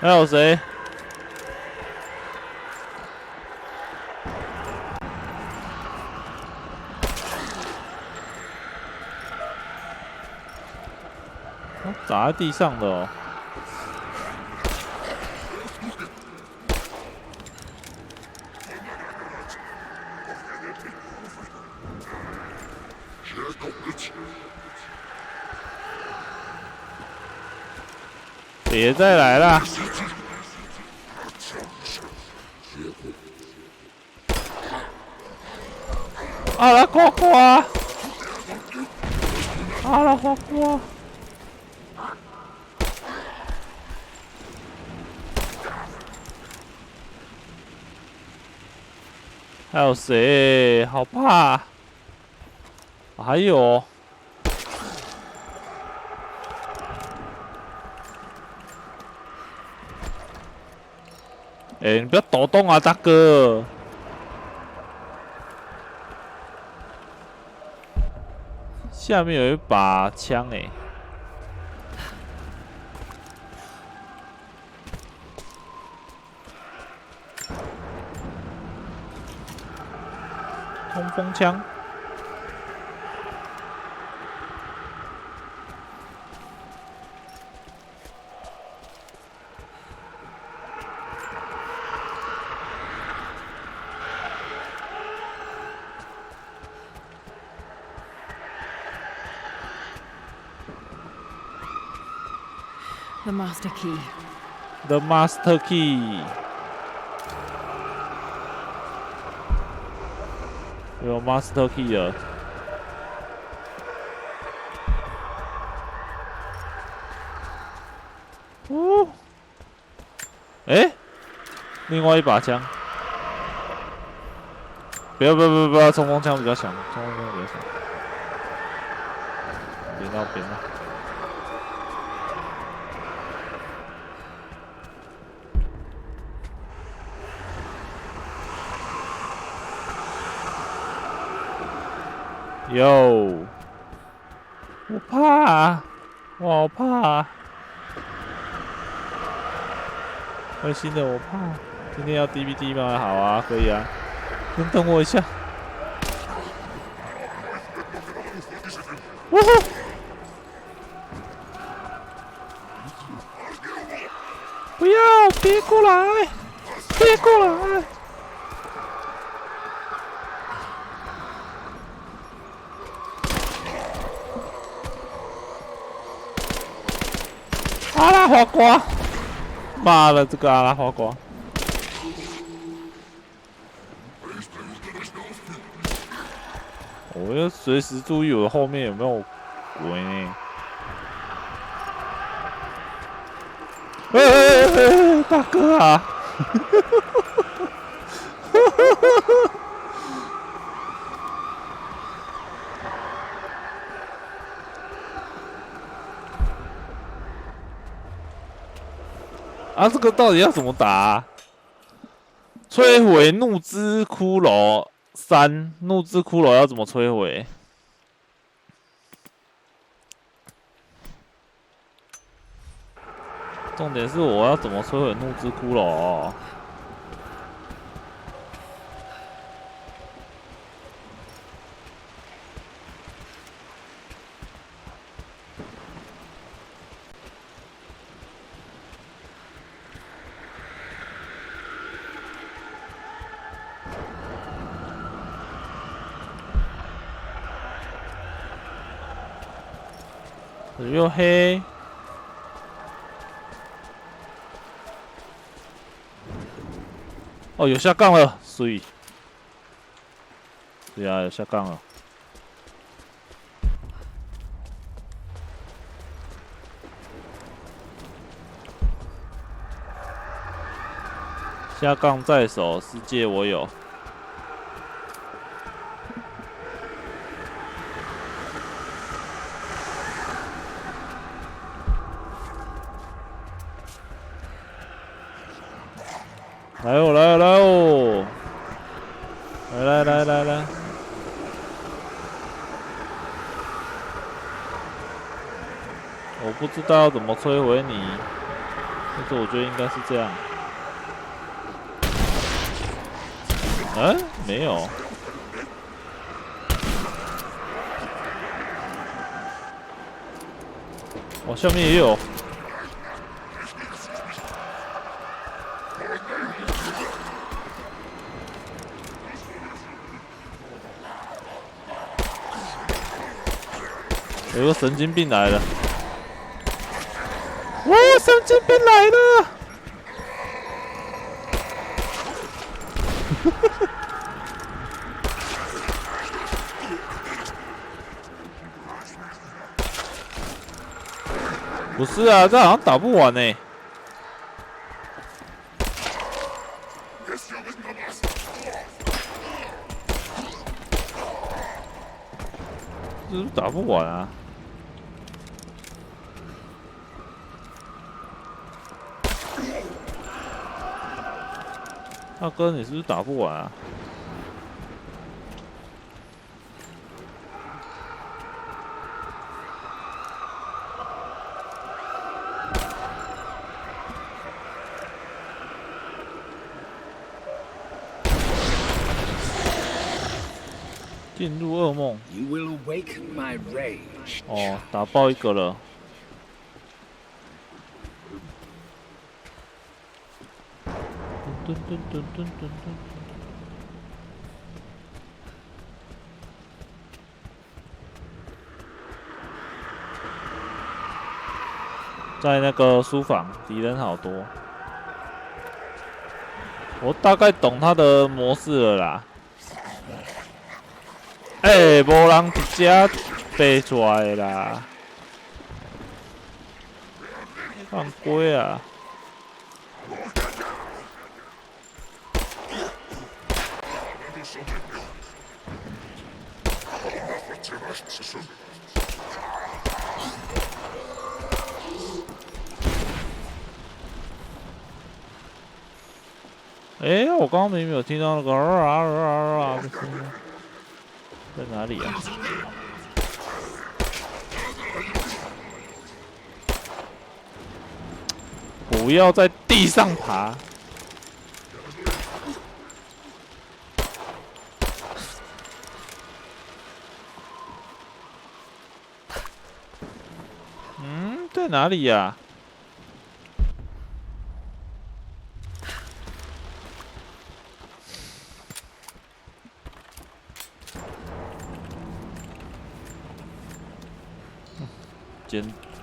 [SPEAKER 1] 还有谁？砸在地上的哦。别再来啦！阿拉呱呱！阿拉呱呱！还有谁？好怕！还有。 哎，你不要抖动啊，大哥！下面有一把枪哎，冲锋枪。
[SPEAKER 2] The master key.
[SPEAKER 1] The master key. 有 master key 了。哦。哎，另外一把枪。不要，冲锋枪比较强，冲锋枪比较强。别闹。 哟，我怕，我好怕。坏心的我怕。今天要 DVD 吗？好啊，可以啊。先等我一下。呜呼！不要，别过来，别过来。 阿拉花瓜，妈的，这个阿拉花瓜！我要随时注意我的后面有没有鬼呢？大哥啊！啊，这个到底要怎么打啊？摧毁怒之骷髅3，怒之骷髅要怎么摧毁？重点是我要怎么摧毁怒之骷髅？又黑，哦，有下杠了，水，对啊，有下杠了。下杠在手，世界我有。 来哦，来哦，来！我不知道怎么摧毁你，但是我觉得应该是这样。嗯，没有。哦，下面也有。 有个神经病来了！呜哇，神经病来了！不是啊，这好像打不完呢。这是打不完啊！大哥，你是不是打不完啊？进入噩梦。
[SPEAKER 3] You will awaken my rage.
[SPEAKER 1] 哦，打爆一个了。噔噔噔噔噔噔。在那个书房，敌人好多。我大概懂他的模式了啦。无人直接飞出来啦！犯规啊！我刚刚明明有听到那个的声音，在哪里啊？不要在地上爬！在哪里呀？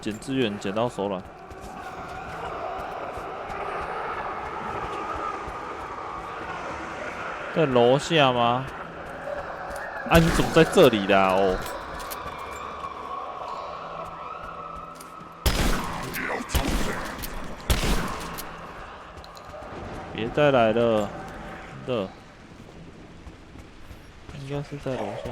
[SPEAKER 1] 捡资源捡到手软。在楼下吗？啊，你怎么在这里啦？哦。别再来了，真的。应该是在楼下。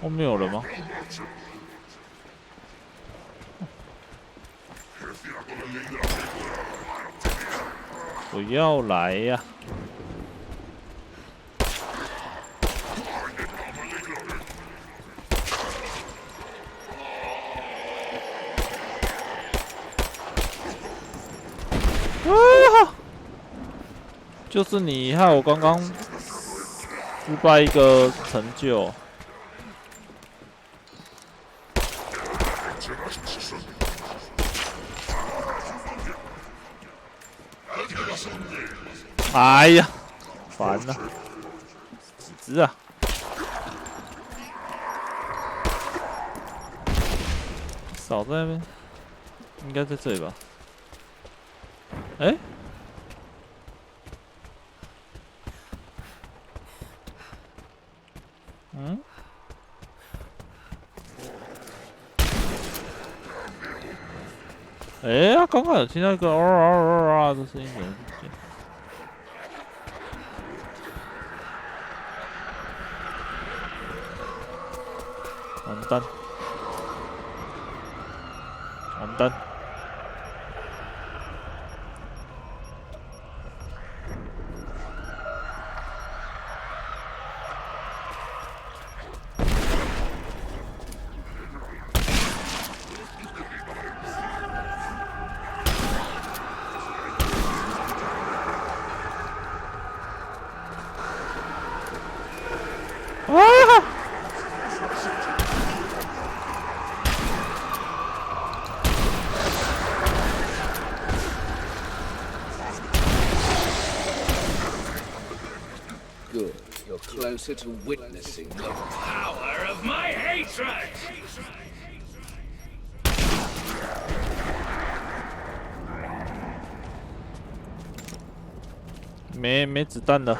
[SPEAKER 1] 后面有人吗？不要来呀！就是你害我刚刚失败一个成就。哎呀，烦了，几只啊？少在那边，应该在这里吧？刚刚有听到一个的声音，怎么不见？完蛋！完蛋！
[SPEAKER 3] Good. You're closer to witnessing the
[SPEAKER 9] Power of my hatred!
[SPEAKER 1] 没子弹了。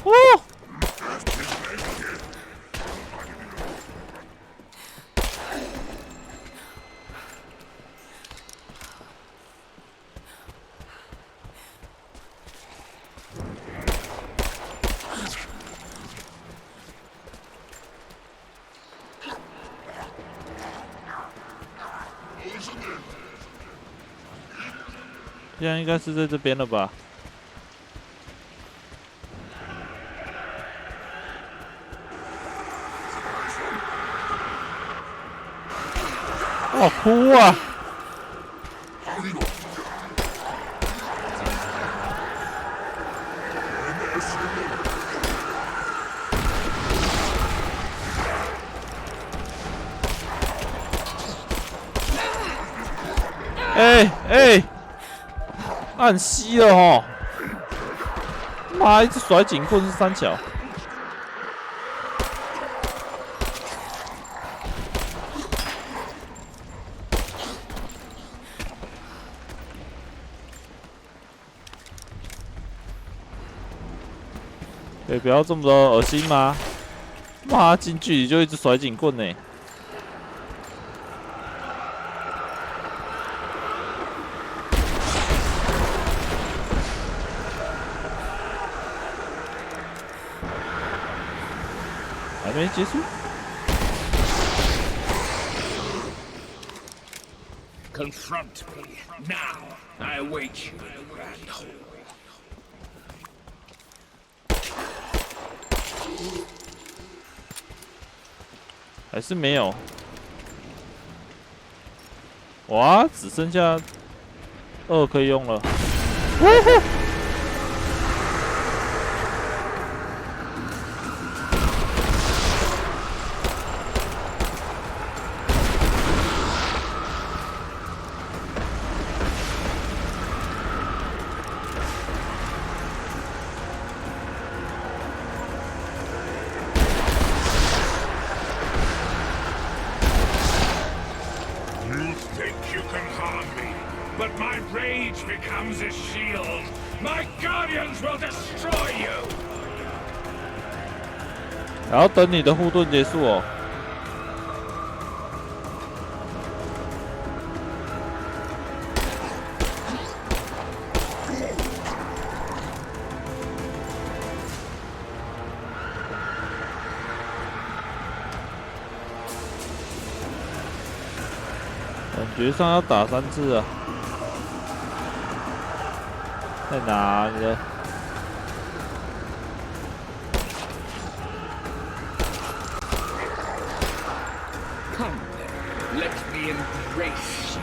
[SPEAKER 1] 哦！现在应该是在这边了吧？哦，哭啊！哎！按吸了哦！妈，一直甩警棍是三角。可以不要这么的恶心吗？妈，近距离就一直甩警棍呢。还没结束。
[SPEAKER 9] Confront me now. I await you in the grand hall.
[SPEAKER 1] 还是没有。哇，只剩下2可以用了。
[SPEAKER 9] But my rage becomes a shield. My guardians will destroy you.
[SPEAKER 1] 然后等你的护盾结束哦。感觉上要打3次啊。在哪里呢？
[SPEAKER 9] Come then, let me embrace you.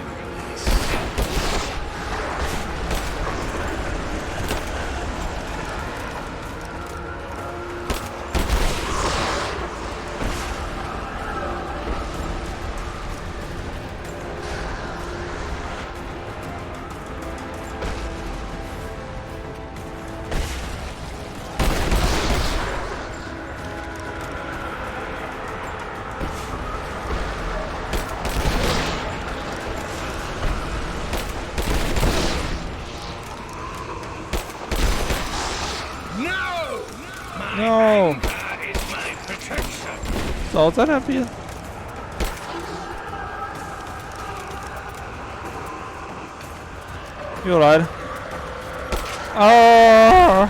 [SPEAKER 1] No， 手在那边。又来了。啊！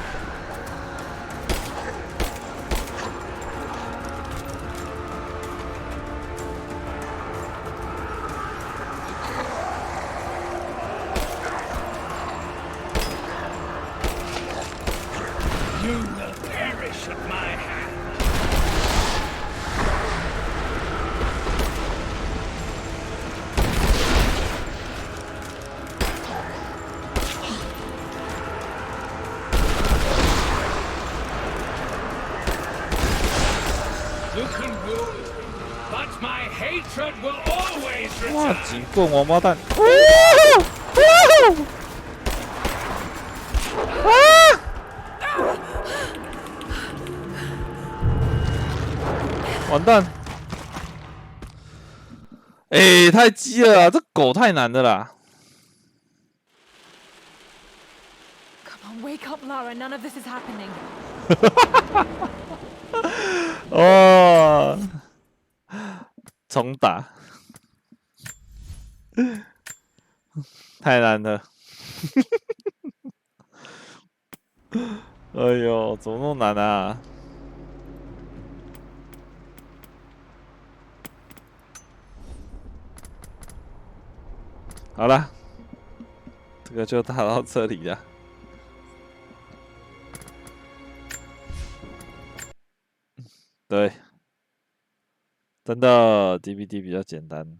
[SPEAKER 1] 哇！警棍王八蛋！完蛋！太鸡了啦！这狗太难的啦。
[SPEAKER 2] Come on, wake up, Lara. None of this is happening.
[SPEAKER 1] 哦，重打，太难了。哎呦，怎么那么难啊？好了，这个就打到这里了。对，真的 DVD 比较简单。